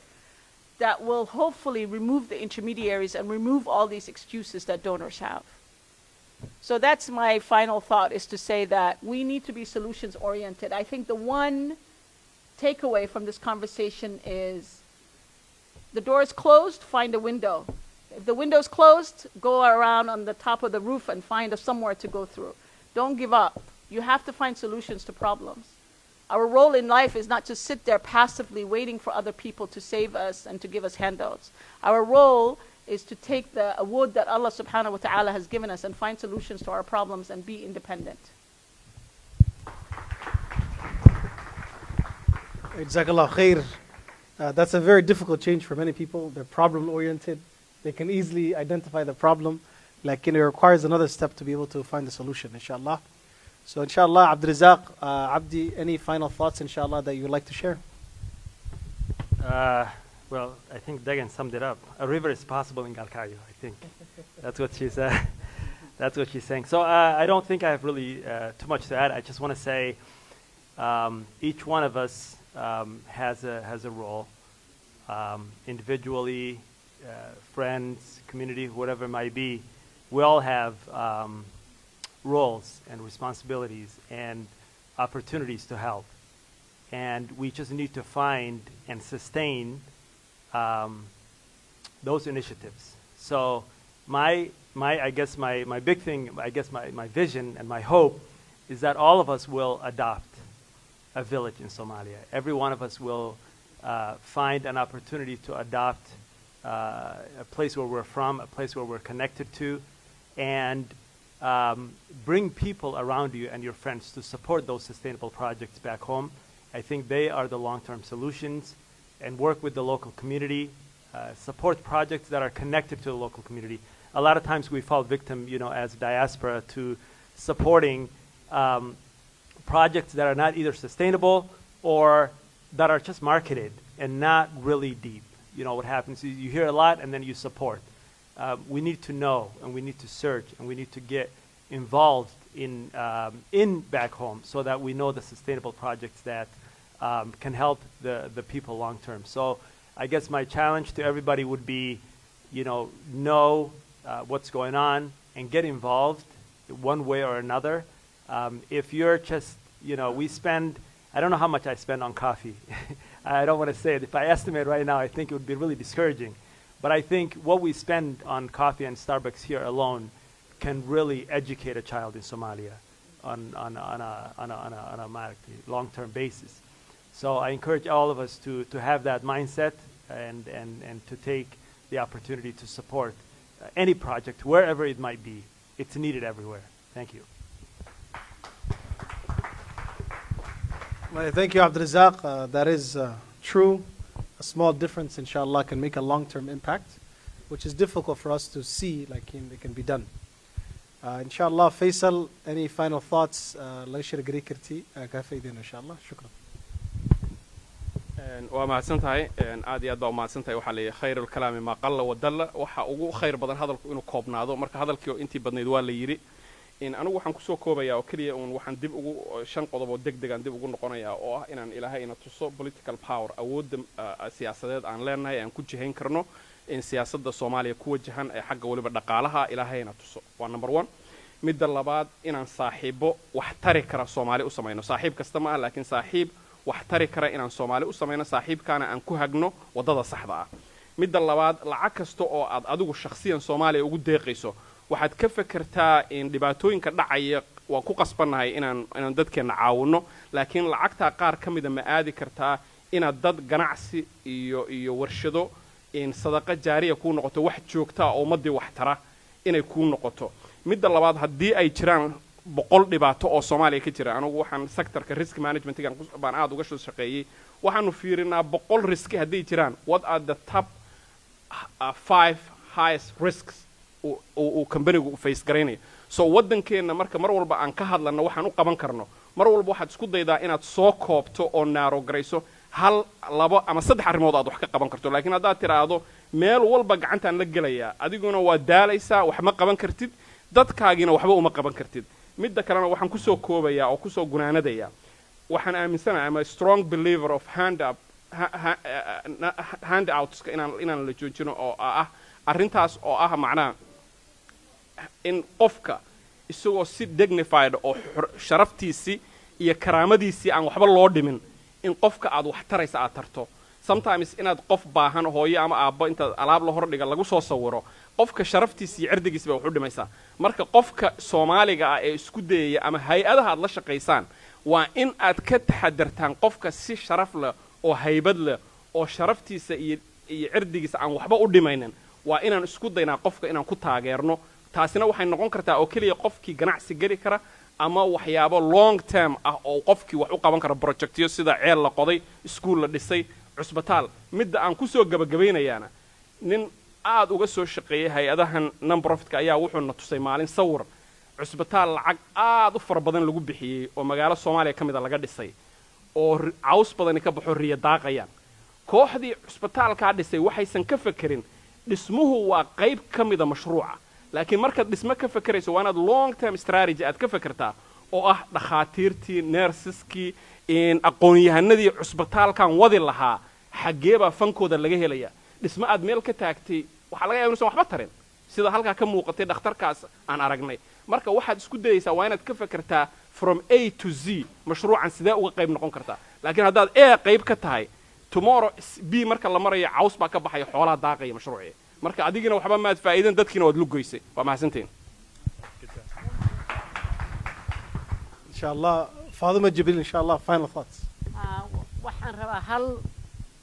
that will hopefully remove the intermediaries and remove all these excuses that donors have. So that's my final thought, is to say that we need to be solutions oriented. I think the one takeaway from this conversation is, the door is closed, find a window. If the window's closed, go around on the top of the roof and find somewhere to go through. Don't give up. You have to find solutions to problems. Our role in life is not to sit there passively waiting for other people to save us and to give us handouts. Our role is to take the award that Allah subhanahu wa ta'ala has given us and find solutions to our problems and be independent. Jazakallah khair. That's a very difficult change for many people. They're problem-oriented. They can easily identify the problem. Like, it requires another step to be able to find the solution, inshallah. So, inshallah, Abdul Razak, Abdi, any final thoughts, inshallah, that you would like to share? Well, I think Dagan summed it up. A river is possible in Galkayo, I think. That's what she's saying. So I don't think I have really too much to add. I just want to say each one of us has a role, individually, friends, community, whatever it might be. We all have roles and responsibilities and opportunities to help, and we just need to find and sustain those initiatives. So my big thing, my vision and my hope is that all of us will adopt a village in Somalia. Every one of us will find an opportunity to adopt a place where we're from, a place where we're connected to, and bring people around you and your friends to support those sustainable projects back home. I think they are the long-term solutions, and work with the local community, support projects that are connected to the local community. A lot of times we fall victim, as diaspora, to supporting projects that are not either sustainable or that are just marketed and not really deep. What happens is you hear a lot and then you support. We need to know, and we need to search, and we need to get involved in back home so that we know the sustainable projects that can help the people long term. So I guess my challenge to everybody would be, know what's going on and get involved one way or another. If you're just, we spend, I don't know how much I spend on coffee. I don't want to say it. If I estimate right now, I think it would be really discouraging. But I think what we spend on coffee and Starbucks here alone can really educate a child in Somalia on a long-term basis. So I encourage all of us to have that mindset and to take the opportunity to support any project, wherever it might be. It's needed everywhere. Thank you. Well, thank you, Abdul Razak. That is true. A small difference, inshallah, can make a long-term impact, which is difficult for us to see, it can be done. Inshallah, Faisal, any final thoughts? La shirgari karti ka faydin inshallah. Shukran. waa mahadsan tahay aad iyo aad baa u mahadsan tahay waxaa leeyahay khayr alkalaami maa qalla wadalla waxa ugu khayr badan hadalku inuu koobnaado marka hadalkii oo intii badnayd waa la yiri anigu waxaan ku soo koobayaa oo kaliya waxaan dib ugu shan qodob oo degdegan dib ugu noqonayaa oo ah inaan ilaahay ina tuso political power awoodda siyaasadeed aan leenahay aan ku jihayn karno in siyaasadda Soomaaliya ku wajahan ay xagga waliba dhaqaalaha ilaahay ina tuso waa number 1 midda labaad inaan saaxiibo wax tari kara Soomaali u sameeyno saaxiib kasta ma ah laakiin saaxiib wax tari kara inaan Soomaali u sameeyno saaxiibkaana aan ku hagno wadada saxda ah midda labaad lacag kasta oo aad adigu shakhsiyan Soomaaliya ugu deeqayso waxaad ka fikirtaa in dhibaatooyinka dhacaya waan ku qasbanahay inaan dadkeena caawino laakiin lacagta qaar kamida ma aadi kartaa inaad dad ganacsi iyo warshado in sadaqa jaariya ku noqoto wax joogta oo ummadii wax tara inay ku noqoto midda labaad hadii ay jiraan boqol dhibaato oo Soomaaliya ka jira anigu waxaan sectorka risk management-ga baan aad uga shaqeeyay waxaanu fiirinaa boqol risk hadii jiraan what are the top 5 highest risks oo company-gu face gareynayo so wadankeena marka mar walba aan ka hadlano waxaan u qaban karno mar walba waxaad isku daydaa inaad soo koobto oo naaro gareyso hal laba ama saddex arrimood aad wax ka qaban karto laakiin haddaad tiraahdo meel walba gacantaan la gelayaa adiguna waa daalaysaa wax ma qaban kartid dadkaagina waxba uma qaban kartid midda kalena waxaan ku soo koobayaa oo ku soo gunaanadaya waxaan aaminsanahay I'm a strong believer of handouts inaan la joojino oo ah arrintaas oo ah macnaa in qofka isagoo si dignified oo sharaftiisi iyo karaamadiisi aan waxba loo dhimin in qofka aad wax taraysa aad tarto sometimes inaad qof baahan hooyo ama aabbo inta alaab la hor dhiga lagu soo sawiro qofka sharaftiisa iyo cirdigiisa bay wax u dhimaysaa marka qofka Soomaaliga ah ee isku dayaya ama hay'adaha aad la shaqaysaan waa in aad ka taxadartaan qofka si sharaf leh oo haybad leh oo sharaftiisa iyo cirdigiisa aan waxba u dhimaynin waa inaan isku daynaa qofka inaan ku taageerno taasina waxay noqon kartaa oo kaliya qofkii ganacsi gali kara ama waxyaabo long term ah oo qofkii wax u qaban kara projectyo sida ceel la qoday iskuul la dhisay cusbitaal midda aan ku soo gabagabaynayaana nin aad uga soo shaqeeyay hay'adahan non profitka ayaa wuxuu na tusay maalin sawir cusbitaal lacag aad u fara badan lagu bixiyay oo magaalo Soomaaliya kamid ah laga dhisay oo caws badan ka baxo riya daaqayaan kooxdii cusbitaalka dhisay waxaysan ka fakirin dhismuhu waa qayb kamid ah mashruuca laakiin marka dhismo ka fakarayso waa inaad long term strategy aad ka fakartaa oo ah dhakhaatiirtii nurseski in aqoon-yahanadii cusbitaalkan wadi lahaa xageeba fankooda laga helaya dhismo aad meel ka taagtay waxa laga yaabaa inuu waxba tarin sida halka ka muuqatay dhakhtarkaas aan aragnay marka waxaad isku dayaysaa waa inaad ka fakartaa from A to Z mashruucan sidee uga qayb noqon kartaa laakiin haddaad A qayb ka tahay tomorrow B marka la marayo caws baa ka baxaya xoolaha daaqaya mashruucii marka adigina waxba maad faa'iidan dadkiina waad lugoysay waa mahadsantiin insha Allah Faaduma Jibril insha Allah final thoughts waxaan rabaa hal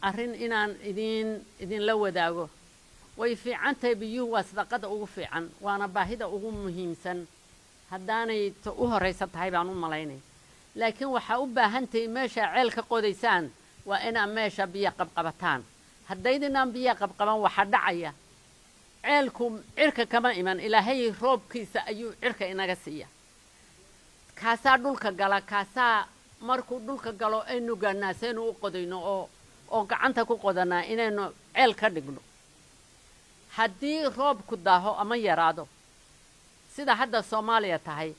arrin inaan idin la wadaago way fiican tahay biyuhu waa sadaqada ugu fiican waana baahida ugu muhiimsan haddaanay u horeysa tahay baan u malaynay laakiin waxaa u baahan tahay meesha ceel ka qodaysaan waa inaan meesha biyo qabqabataan haddaydinaan biyo qabqaban waxa dhacaya ceelku cirka kama iman ilaahay roobkiisa ayuu cirka inaga siiya kaasaa dhulka gala kaasaa markuu dhulka galo aynu gaanaasaynu u qodayno oo gacanta ku qodanaa inaynu ceel ka dhigno haddii roobku daaho ama yaraado sida hadda Soomaaliya tahay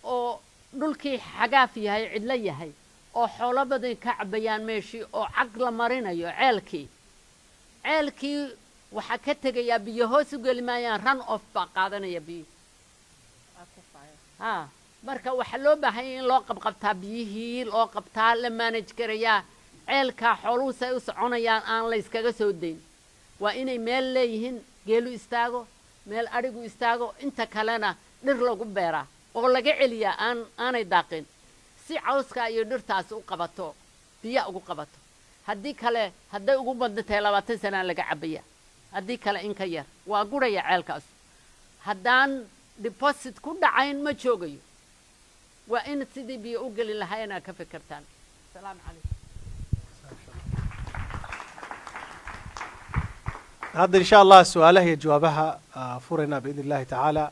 oo dhulkii xagaaf yahay cidla yahay oo xoolo badan ka cabayaan meeshii oo cag la marinayo ceelkii waxa ka tagayaa biyo hoos u geli maayaan run off baa qaadanaya biyo marka waxa loo baahan yahay in loo qabqabtaa biyihii loo qabtaa la manage garayaa ceelka xooluhu say u soconayaan aan la iskaga soo dayn waa inay meel leeyihiin geelu istaago meel arigu istaago inta kalena dhir lagu beeraa oo laga celiyaa aanay daaqin si cawska iyo dhirtaas u qabato biyo ugu qabato haddii kale hadday ugu badantay 20 sano laga cabaya haddii kale in ka yar waa guraya ceelkaas haddaan deposit ku dhacayn ma joogayo waa in sidii biyo u gali lahaayna ka fikirtaan salaam calaykum هذا إن شاء الله سؤاله هي جوابها فرنا بإذن الله تعالى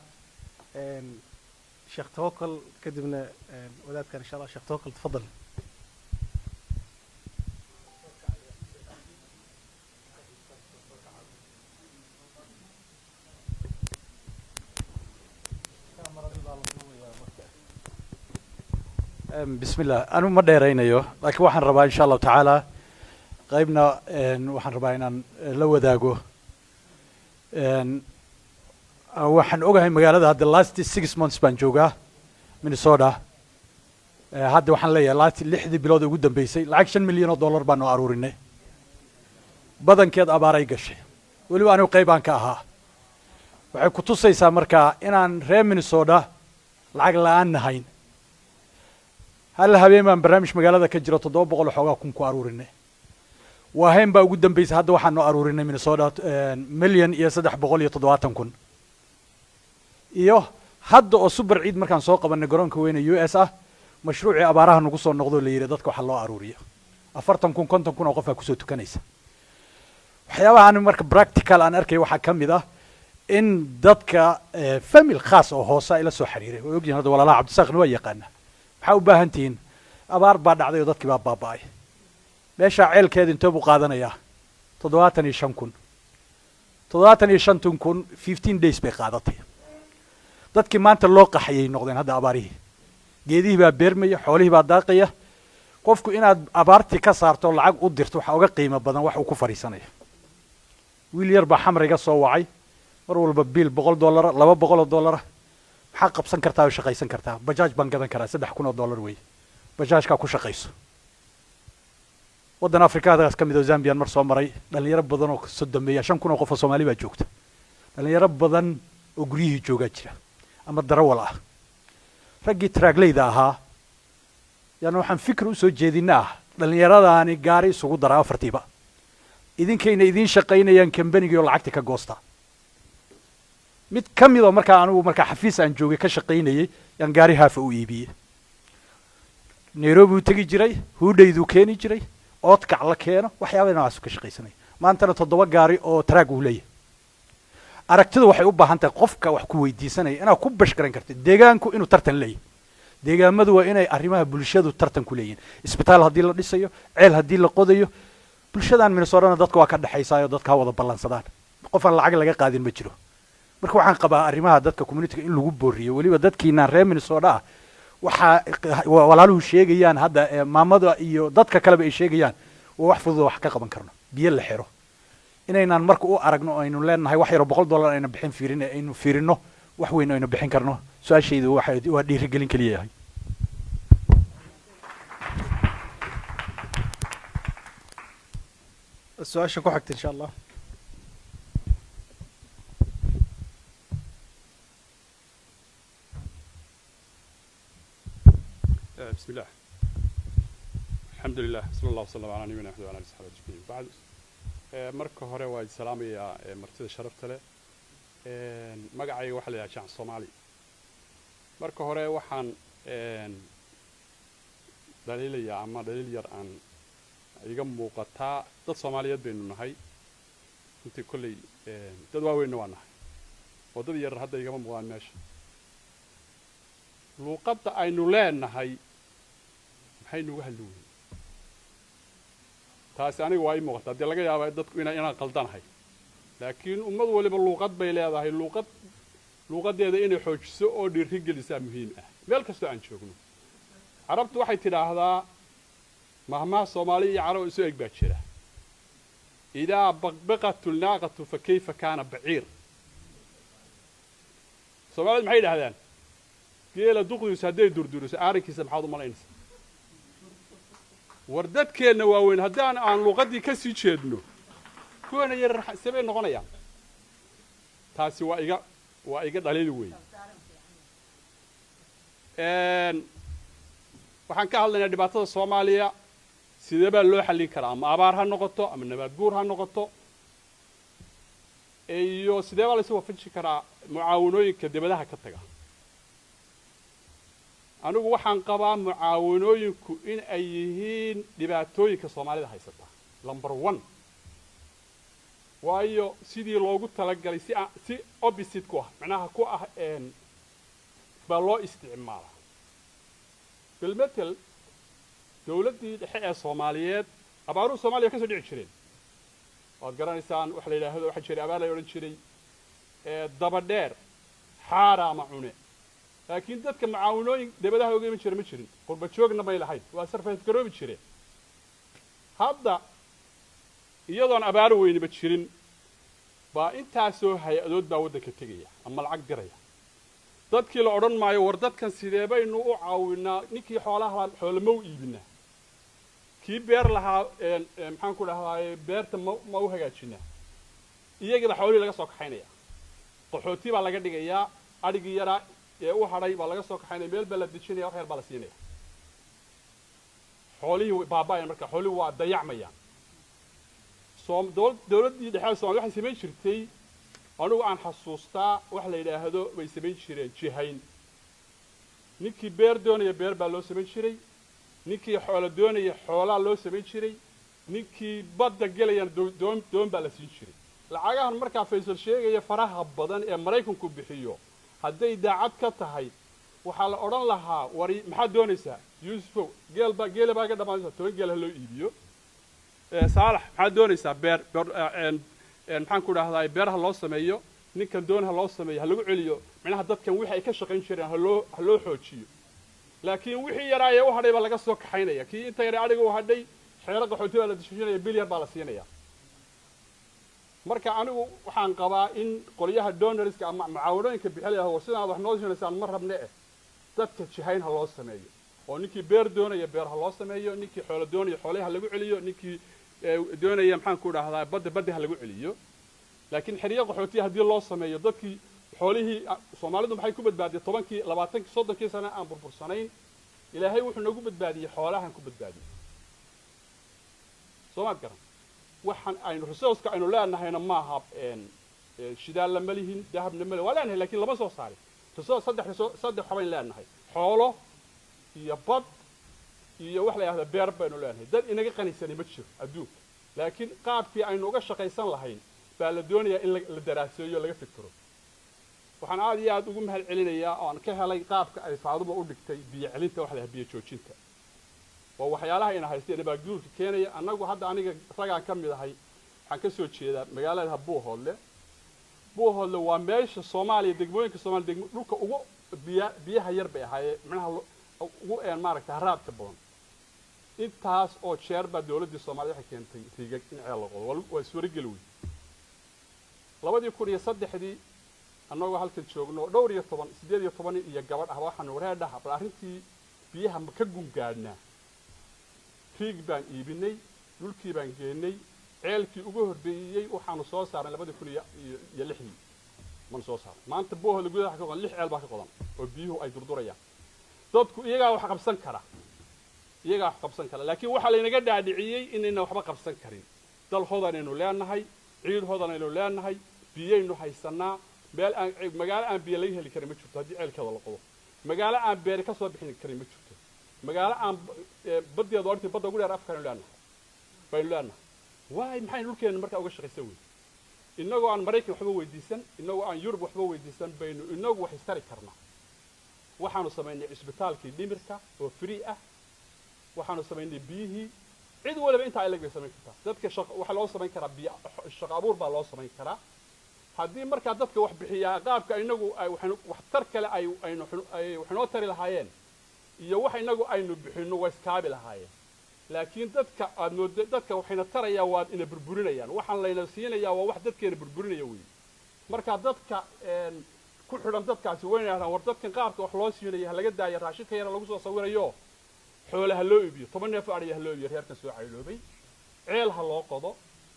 شيخ توكل كدبنا وذات كان إن شاء الله شيخ توكل تفضل بسم الله أنا ما دايرينيو لكن waxaan rabaa insha Allah taala qaybna waxaan rabaa inaan la wadaago waxaan ogahay magaalada hadda last 6 months baan joogaa Minnesota hadda waxaan leeyahay last 6 bilood ugu dambeysay lacag $5 milyan baan oo aruurinay badankeed abaaray gashay waliba anigu qaybaan ka ahaa waxay ku tusaysaa markaa inaan reer Minnesota lacag la'aan nahayn hal habeen baan barnaamij magaalada ka jiro 700 xoogaa kun ku aruurinay وهين بقى قدام بيس هذا واحد نو أرورينا من الصادات مليون يا سدح بقول يتضاعتن كن إيوه هذا السوبر عيد مركان سوق بنجرون كوين US مشروع أبارها نقص النقد اللي يردتك وحلا أرورية أفرتم كنتم كنا وقفة كسوت كنيسة حياة أنا مرك براكتيكال أنا أركي واحد كم ده إن دتك فمي خاص أو هو سائل السحريري ويجي هذا ولا لا عبد الساق نوية قنا حاول بهنتين أبار بعد عضي دتك باباي meesha ceelkeed inta buu qaadanayaa 75 kun 15 days bay qaadatay dadkii maanta loo qaxayay noqdeen hadda abaarihii geedihii baa beermaya xoolihii baa daaqaya qofku inaad abaartii ka saarto lacag u dirto waxa uga qiimo badan wax uu ku fariisanayo wiil yar baa xamriga soo wacay mar walba biil $100 $200 maxaa qabsan kartaa oo shaqaysan kartaa bajaaj baan gadan karaa $3,000 weey bajaajka ku shaqayso waddan Afrikaada ka mid ah Zambia mar soo maray dhalinyaro badan oo soo dambeeyay 5,000 qof oo Soomaali baa joogta dhalinyaro badan oo guryihii joogaa jira ama darawal ah raggii traaglayda ahaa yaana waxaan fikir u soo jeedinaa dhalinyaradaani gaari isugu dara afartiiba idinkayna idiin shaqaynayaan kambanigii oo lacagta ka goosta mid ka mid oo markaa anigu markaa xafiis aan joogay ka shaqaynayay yaan gaari haafa u iibiyey nairobi uu tegi jiray huudhayduu keeni jiray oodkac la keeno waxyaaba noocaas ka shaqaysanaya maantana 7 gaari oo traag uu leeyahay aragtidu waxay u baahan tahay qofka wax ku weydiisanaya inaad ku bashkaran kartid deegaanku inuu tartan leeyahay deegaamadu waa inay arrimaha bulshadu tartan ku leeyihiin isbitaal haddii la dhisayo ceel haddii la qodayo bulshadan Minnesota dadka waa ka dhaxaysaayo dadka wada ballansadaan qof aan lacag laga qaadin ma jiro marka waxaan qabaa arrimaha dadka community in lagu booriyo waliba dadkiina reer Minnesota waxa walaaluhu sheegayaan hadda maamada iyo dadka kale ay sheegayaan wax fudud wax ka qaban karno biyo la xiro inaynaan marka u aragno aynu leenahay wax yar $100 ayna bixin fiirin aynu fiirino wax weyn aynu bixin karno su'aashaydu waa dhiirigelin kaliya yahay su-aasha ku xigta insha allah بسم الله الحمد لله صلى الله وسلم على نبينا محمد وعلى اله وصحبه اجمعين بعد marka hore waa salaamaya martida sharafta leh magacayga waxa la yiraahdaa Jaan Soomaali marka hore waxaan daliilaya ama daliil yar aan iga muuqataa dad Soomaaliyeed baynu nahay intii kulli dad waaweyn waa nahay oo dad yar hadda igama muuqdaan meesha luuqadda aynu leenahay maxay nugu hadluween taasi aniga waa ii muuqataa dee laga yaabaa dadku inaan qaldanahay laakiin ummad waliba luuqad bay leedahay luuqadeeda inay xoojiso oo dhiirigelisaa muhiim ah meel kastoo aan joogno carabtu waxay tidhaahdaa mahmaha Soomaali iyo Carab isu eg baa jira idaa baqbaqatu naaqatu fa kayfa kaana baciir Soomaalidu maxay yidhaahdaan geela duqdiisu hadday durduriso aarinkiisa maxaad u malaynaysaa war dadkeenna waaweyn haddaan aan luuqadii ka sii jeedno kuwana yar sabay noqonayaan taasi waa iga dhaliil weyn waxaan ka hadlaynaa dhibaatada Soomaaliya sidee baa loo xallin karaa ama abaar ha noqoto ama nabaad guur ha noqoto iyo sidee baa la isu waafajin karaa mucaawanooyinka dibadaha ka taga anigu waxaan qabaa mucaawanooyinku in ay yihiin dhibaatooyinka Soomaalida haysata number 1 waayo sidii loogu talagalay si opposite ku ah macnaha ku ah baa loo isticmaalaa بالمثل دولتي dhexe ee Soomaaliyeed abaaruhu Soomaaliya ka soo dhici jireen oo garanaysaan wax la yiraahdo waxa jiray abaar la oran jiray daba dheer xaara ama cune laakiin dadka macaawanooyin dibadaha uga iman jiray ma jirin qurba joogna may lahayn waa sarfayd garoobi jireen hadda iyadoon abaar weynba jirin baa intaasoo hay-adood baa waddanka tegaya ama lacag diraya dadkii la odhan maayo war dadkan sidee baynu u caawinaa ninkii xoolaha xoolama u iibinaa kii beer lahaa maxaan ku dhahdaaye beerta ma u hagaajinaa iyagiiba xoolihii laga soo kaxaynaya qaxooti baa laga dhigayaa adhigii yaraa ee u hadhay baa laga soo kaxaynaya meel baa la dejinaya wax yar baa la siinaya xoolihii baaba'ayan marka xoolihii waa dayacmayaan dowladdii dhexe Soomaaliya waxay samayn jirtay anigu aan xasuustaa wax la yiraahdo way samayn jireen jihayn ninkii beer doonaya beer baa loo samayn jiray ninkii xoolo doonaya xoolaa loo samayn jiray ninkii badda gelayana doon baa la siin jiray lacagahan markaa Faysal sheegaya faraha badan ee Mareykanku bixiyo hadday daacad ka tahay waxaa la odhan lahaa wari maxaad doonaysaa Yuusuf geela baa ka dhamaanaysa 10 geel loo iibiyo Saalax maxaad doonaysaa beer maxaan ku dhahdaaye beeraha loo sameeyo ninkan doonaha loo sameeyo ha lagu celiyo macnaha dadkan wixii ay ka shaqayn jireen ha loo xoojiyo laakiin wixii yaraa ee u hadhay baa laga soo kaxaynaya kii inta yar adiga u hadhay xeero qaxooti baa la dishinaya bilyar baa la siinaya marka anigu waxaan qabaa in qolyaha donorska ama mucaawanooyinka bixinaya oo sidaan wax noo sheegaysaan mar rabne dadka jihayn ha loo sameeyo oo ninkii beer doonaya beer ha loo sameeyo ninkii xoolo doonaya xoolaha lagu celiyo ninkii doonaya maxaan ku dhaahdaa badda ha lagu celiyo laakiin xiriyo qaxootiga haddii loo sameeyo dadkii xoolihii Soomaalidu maxay ku badbaadiyay 10kii 20kii 30kii sano aan burbursanayn ilaahay wuxuu nagu badbaadiyay xoolahan ku badbaadiyay Soomaad garan waxaan aynu resource-ka aynu leenahayna maaha shidaal lama lihin dahabna ma waa leenahay laakiin lama soo saarin saddex xabayn leenahay xoolo iyo bad iyo wax la yiraahdo beer baynu leenahay dad inaga qanisan ma jiro adduunka laakiin qaabkii aynu uga shaqaysan lahayn baa la doonayaa in la daraaseeyo laga fikiro waxaan aad iyo aad ugu mahad celinayaa oo aan ka helay qaabka ay Faadumo u dhigtay biyo celinta wax la biyo joojinta waa waxyaalaha ina haysteen baa guurka keenaya annagu hadda aniga ragaan ka mid ahay waxaan ka soo jeedaa magaalada Buuhoodle waa meesha Soomaaliya degmooyinka Soomaaliya dhulka ugu biyaha yar bay ahaayeen macnaha ugu maaragtay haraadka badan intaas oo jeer baa dawladda Soomaaliya waxay keentay riigag in ceel la qodo waa suuragal weyn 2003 annagoo halkan joogno dhowr iyo 18 iyo gabadh ah waxaan wareedhaha bal arrintii biyaha ma ka gungaadnaa riig baan iibinay dhulkii baan geenay ceelkii ugu horbeeyay waxaanu soo saaray 2006 man soo saaray maanta Buuhoodle gudaha ka qodan 6 ceel baa ka qodan oo biyuhu ay durdurayaan dadku iyaga wax qabsan kara laakiin waxa la inaga dhaadhiciyay inayna waxba qabsan karin dal hodanaynu leenahay ciid hodanaynu leenahay biyaynu haysanaa meel aan magaalo aan biyo laga heli karin ma jirto haddii ceelkeeda la qodo magaalo aan beer ka soo bixin karin ma jirto magaalo aan badeedo orti badda ugu dheer afkaan leenahay waay maxay dhulkeena markaa uga shaqaysan weyn inagoo aan Mareykan waxba weydiisan inagoo aan Yurub waxba weydiisan baynu inagu wax istari karnaa waxaanu sameynay isbitaalkii dhimirka oo free ah waxaanu sameynay biyihii cid walba inta ay laga sameyn kartaa dadka waxa loo sameyn karaa biyo shaqo abuur baa loo sameyn karaa haddii markaa dadka wax bixiyaa qaabka inagu ay wax tar kale aynu waxnoo tari lahaayeen iyo wax inagu aynu bixino way iskaabi lahaayeen laakiin dadka waxayna tarayaa waa ina burburinayaan waxaan layna siinayaa waa wax dadkeena burburinaya weey marka dadka ku xidhan dadkaasi weynaadaan war dadkan qaabka wax loo siinayaa laga daayo raashinka yar lagu soo sawirayo xoolaha loo iibiyo 10 neef ariyaha loo iibiyo reerkan soo cayloobay ceel ha loo qodo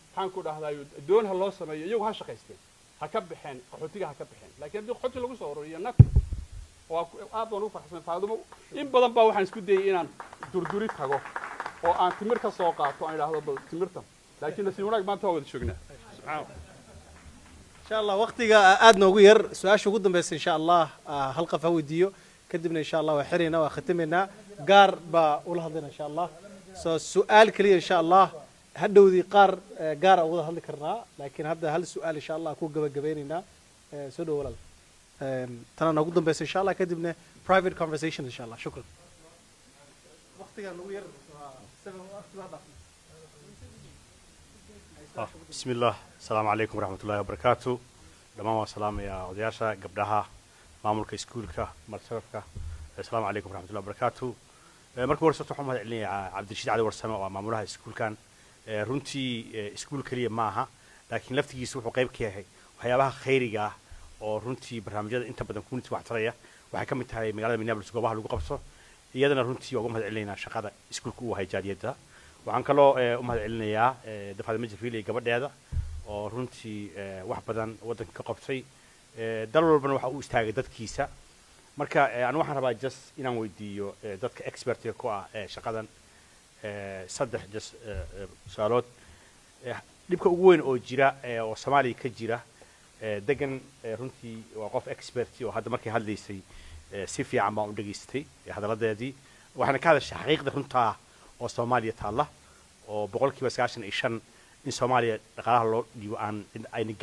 waxaan ku dhahdaa doon ha loo sameeyo iyagu ha shaqaysteen ha ka bixeen qaxootiga ha ka bixeen laakiin haddii qaxooti lagu soo ururiyo naf waa aad baan u farxsan Faadumo in badan baa waxaan isku dayay inaan durduri tago oo aan timir ka soo qaato aan idhaahdo bal timirtan laakiin si wanaag maanta wada joognaa subxaan insha Allah waqtiga aad noogu yar su'aasha ugu dambaysa insha Allah hal qof ha weydiiyo kadibna insha Allah waa xirina waa khatimeena gaar baa ula hadlayna insha Allah soo su'aal kaliya insha Allah hadhowdii qaar gaar ah wada hadli karnaa laakiin hadda hal su'aal insha Allah ku gabagabeynayna soo dhaw walaal tana noogu dambaysa insha Allah kadibna private conversation insha Allah shukran waqtiga noogu yar بسم الله السلام عليكم ورحمة الله وبركاته دمان والسلام يا أودياشا قبلها مامولك إسكولك مرتبك السلام عليكم ورحمة الله وبركاته مركب ورسة محمد علي عبد الرشيد علي ورسامة ومامولها إسكول كان رنتي إسكول كلية معها لكن لفتي يسوح وقيب كياهي وحيابها خيرية ورنتي برنامجات أنت بدنا كونت واحترية وحكمت هاي مقالة من نابلس جوابها لو قبصه iyadana runtii ugu mahad celinayna shaqada iskuulku uu hayjaadiyada waxaan kaloo u mahad celinayaa dafcada majirfiil ee gabadheeda oo runtii wax badan wadanka ka qabtay dal walbana waxa uu istaagay dadkiisa marka aan waxaan rabaa just inaan weydiiyo dadka expertiga ku ah shaqadan saddex just su'aalood dhibka ugu weyn oo jira oo Soomaaliya ka jira degan runtii waa qof expert oo hadda markay hadlaysay si fiican baan u dhageystay hadaladeedii waxaana ka hadashay xaqiiqda runta oo Soomaaliya taala oo 95% in Soomaaliya dhaqaalaha loo dhigo aan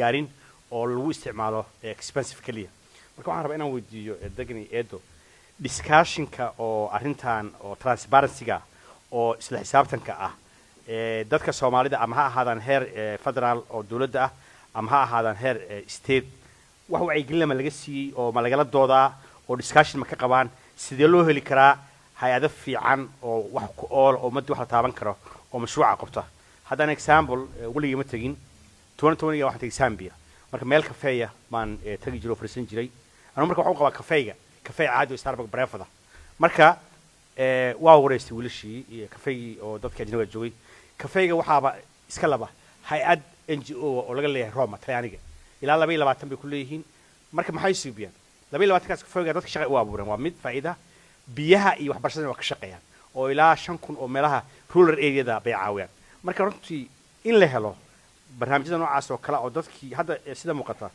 gaarin oo lagu isticmaalo expensive kaliya marka waxaan rabaa inaan weydiiyo degani eedo discussionka oo arrintan oo transparency-ga oo isla xisaabtanka ah dadka Soomaalida ama ha ahaadaan heer federal oo dawladda ah ama ha ahaadaan heer state wax wacyigelin laga siiyay oo ma lagala doodaa oo discussion ma ka qabaan sidee loo heli karaa hay'ado fiican oo wax ku ool oo mad wax la taaban karo oo mashruuca qabta haddaan example waliga ma tagin 2020 waxaan tagay Zambia marka meel kafeeya baan tagi jiro fariisan jiray anu marka waxaan qabaa kafee caadi oo Starbucks bareefada marka waa wareystay wiilashii iyo kafeey oo dadka ajnabiga joogay kafeeyga waxaaba iska laba hay'ad NGO oo laga leeyahay Roma Talyaaniga ilaa 22 bay ku leeyihiin marka maxay suubiyaan 22kaas ka fogaa dadka shaqo u abuureen waa mid faa'iida biyaha iyo waxbarashada waa ka shaqeeyaan oo ilaa 5,000 oo meelaha rural area-da bay caawiyaan marka runtii in la helo barnaamijyada noocaas oo kale oo dadkii hadda sida muuqata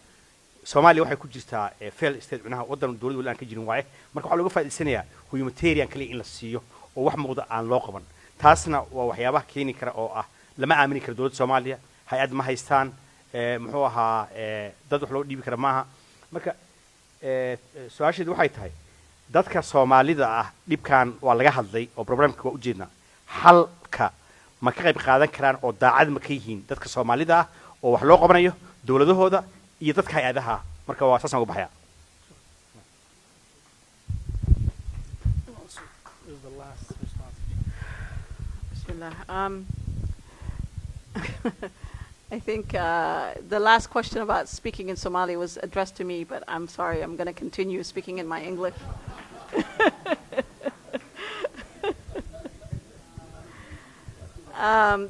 Soomaaliya waxay ku jirtaa fail state cunaa wadan dawladda wali aan ka jirin waaye marka waxa laga faa'iideysanayaa humanitarian kaliya in la siiyo oo wax muuqda aan loo qaban taasna waa waxyaabaha keeni kara oo ah lama aamini karo dawladda Soomaaliya hay'ad ma haystaan muxuu ahaa dad wax loo dhiibi kara maaha marka su'aasheedu waxay tahay dadka Soomaalida ah dhibkan waa laga hadlay oo problemka waa u jeednaa halka ma ka qayb qaadan karaan oo daacad ma ka yihiin dadka Soomaalida ah oo wax loo qabanayo dawladahooda iyo dadka hay'adaha marka waa saas ugu baxaya I think the last question about speaking in Somali was addressed to me, but I'm sorry, I'm going to continue speaking in my English.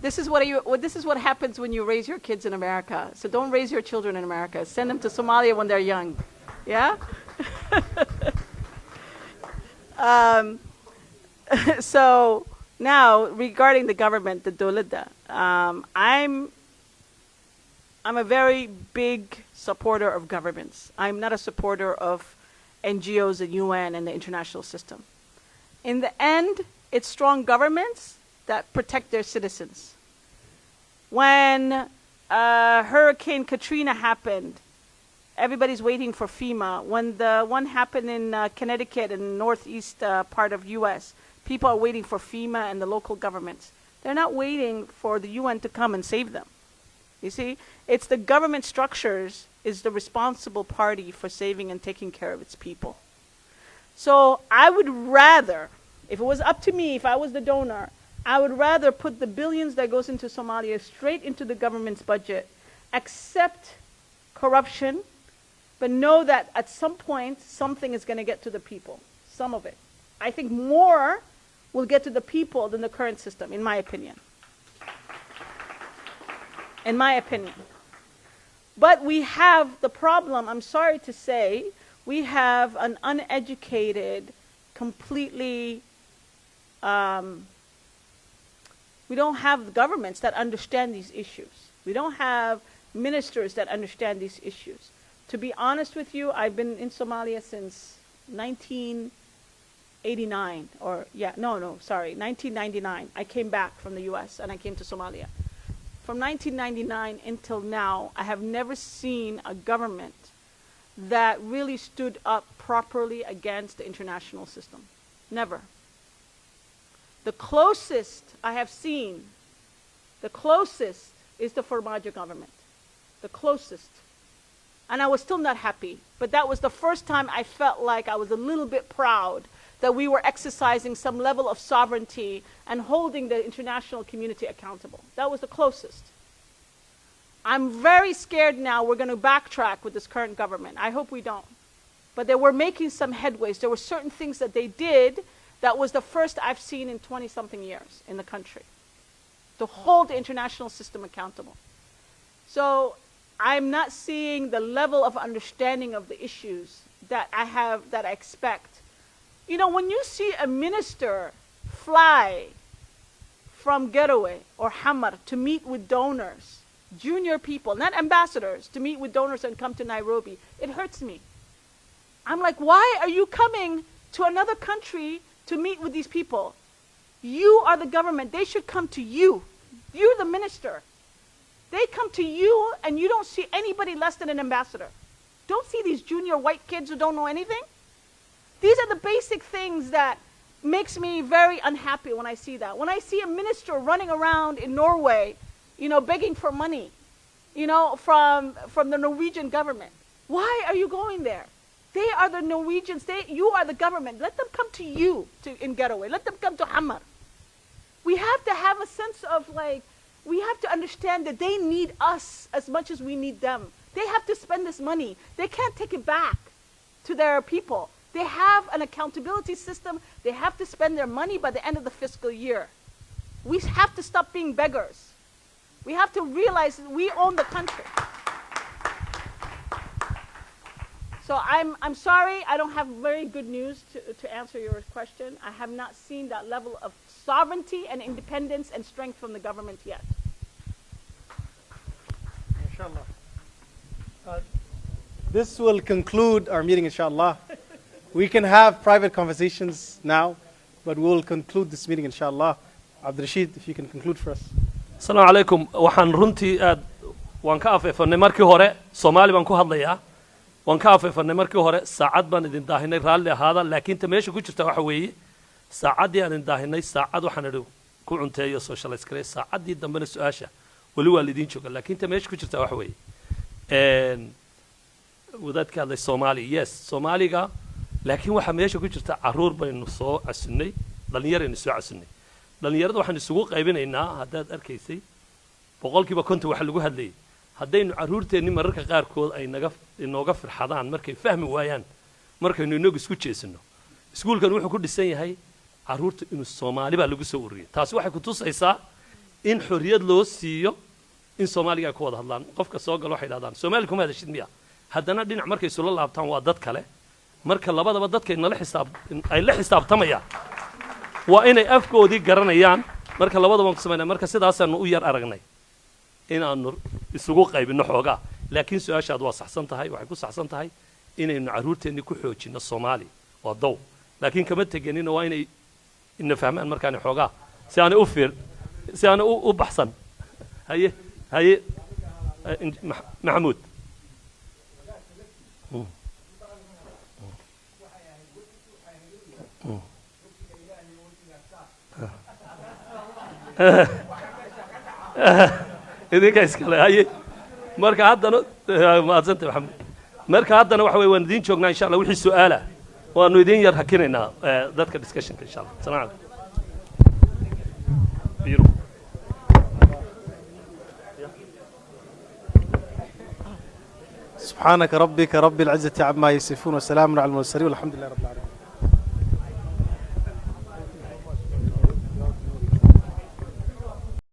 This is what happens when you raise your kids in America. So don't raise your children in America. Send them to Somalia when they're young. Yeah? So now, regarding the government, the Dowladda, I'm a very big supporter of governments. I'm not a supporter of NGOs and UN and the international system. In the end, it's strong governments that protect their citizens. When Hurricane Katrina happened, everybody's waiting for FEMA. When the one happened in Connecticut and northeast part of US, people are waiting for FEMA and the local governments. They're not waiting for the UN to come and save them. You see, it's the government structures is the responsible party for saving and taking care of its people. So I would rather, if it was up to me, if I was the donor, I would rather put the billions that goes into Somalia straight into the government's budget, accept corruption, but know that at some point, something is going to get to the people, some of it. I think more will get to the people than the current system, in my opinion. In my opinion. But we have the problem, I'm sorry to say, we have an uneducated, completely, we don't have governments that understand these issues. We don't have ministers that understand these issues. To be honest with you, I've been in Somalia since 1989, 1999. I came back from the US and I came to Somalia. From 1999 until now, I have never seen a government that really stood up properly against the international system. Never. The closest I have seen, the closest is the Farmaajo government. The closest. And I was still not happy. But that was the first time I felt like I was a little bit proud that we were exercising some level of sovereignty and holding the international community accountable. That was the closest. I'm very scared now we're going to backtrack with this current government. I hope we don't. But they were making some headways. There were certain things that they did that was the first I've seen in 20-something years in the country, to hold the international system accountable. So I'm not seeing the level of understanding of the issues that I expect. You know, when you see a minister fly from Getaway or Hamar to meet with donors, junior people, not ambassadors, to meet with donors and come to Nairobi, it hurts me. I'm like, why are you coming to another country to meet with these people? You are the government. They should come to you. You're the minister. They come to you and you don't see anybody less than an ambassador. Don't see these junior white kids who don't know anything. These are the basic things that makes me very unhappy when I see that. When I see a minister running around in Norway, you know, begging for money, you know, from the Norwegian government. Why are you going there? They are the Norwegians. You are the government. Let them come to you in Getaway. Let them come to Hamar. We have to have a sense of we have to understand that they need us as much as we need them. They have to spend this money. They can't take it back to their people. They have an accountability system. They have to spend their money by the end of the fiscal year. We have to stop being beggars. We have to realize that we own the country. So I'm sorry, I don't have very good news to answer your question. I have not seen that level of sovereignty and independence and strength from the government yet. Inshallah. This will conclude our meeting, inshallah. We can have private conversations now, but we'll conclude this meeting, inshallah. Abdul Rashid, if you can conclude for us. Assalamu alaikum. Waxaan runtii aad waan ka afeefanay markii hore Soomaali baan ku hadlayaa. Waan ka afeefanay markii hore saacad baan idin daahinay raalli ahaada laakiin ta meesha ku jirta waxa weeye saacadii aan idin daahinay saacad waxaan idhi ku cunteeyo socialist kale saacadii dambena su'aasha wali waa idin jooga laakiin ta meesha ku jirta waxa weeye wadaadka hadlay Soomaali yes Soomaaliga laakiin waxa meesha ku jirta caruur baynu soo casunnay dhalinyaraynu soo casunnay dhalinyarada waxaan isugu qaybinaynaa haddaad arkaysay boqolkiiba konton waxa lagu hadlayay haddaynu caruurteenni mararka qaarkood ay inooga firxadaan markay fahmi waayaan markaynu inagu isku jeesano iskuulkan wuxuu ku dhisan yahay caruurta inuu Soomaali baa lagu soo ururiyay taasi waxay ku tusaysaa in xorriyad loo siiyo in Soomaaliga ay ku wada hadlaan qofka soo galo waxay yiraahdaan Soomaali kuma hadashid miya haddana dhinac markay soo laabtaan waa dad kale marka labadaba dadkay la xisaabtamayaan waa inay afkoodii garanayaan marka labadaba ku sameeyaan marka sidaasaan u yar aragnay inaanu isugu qaybino xoogaa laakiin su'aashaad waa saxsan tahay waxay ku saxsan tahay inaynu caruurteenni ku xoojino Soomaali waa dow laakiin kama teganina waa inay ina fahmaan markaan xoogaa si aan u baxsan haye Maxamuud idinka iskale haye marka haddana maadsantahay Maxamuud marka haddana waxa weeye waan idin joognaa insha Allah wixii su'aala waanu idin yar hakinaynaa dadka discussionka insha Allah salaam alaykum سبحانك ربك رب العزة عما يصفون وسلام على المرسلين والحمد لله رب العالمين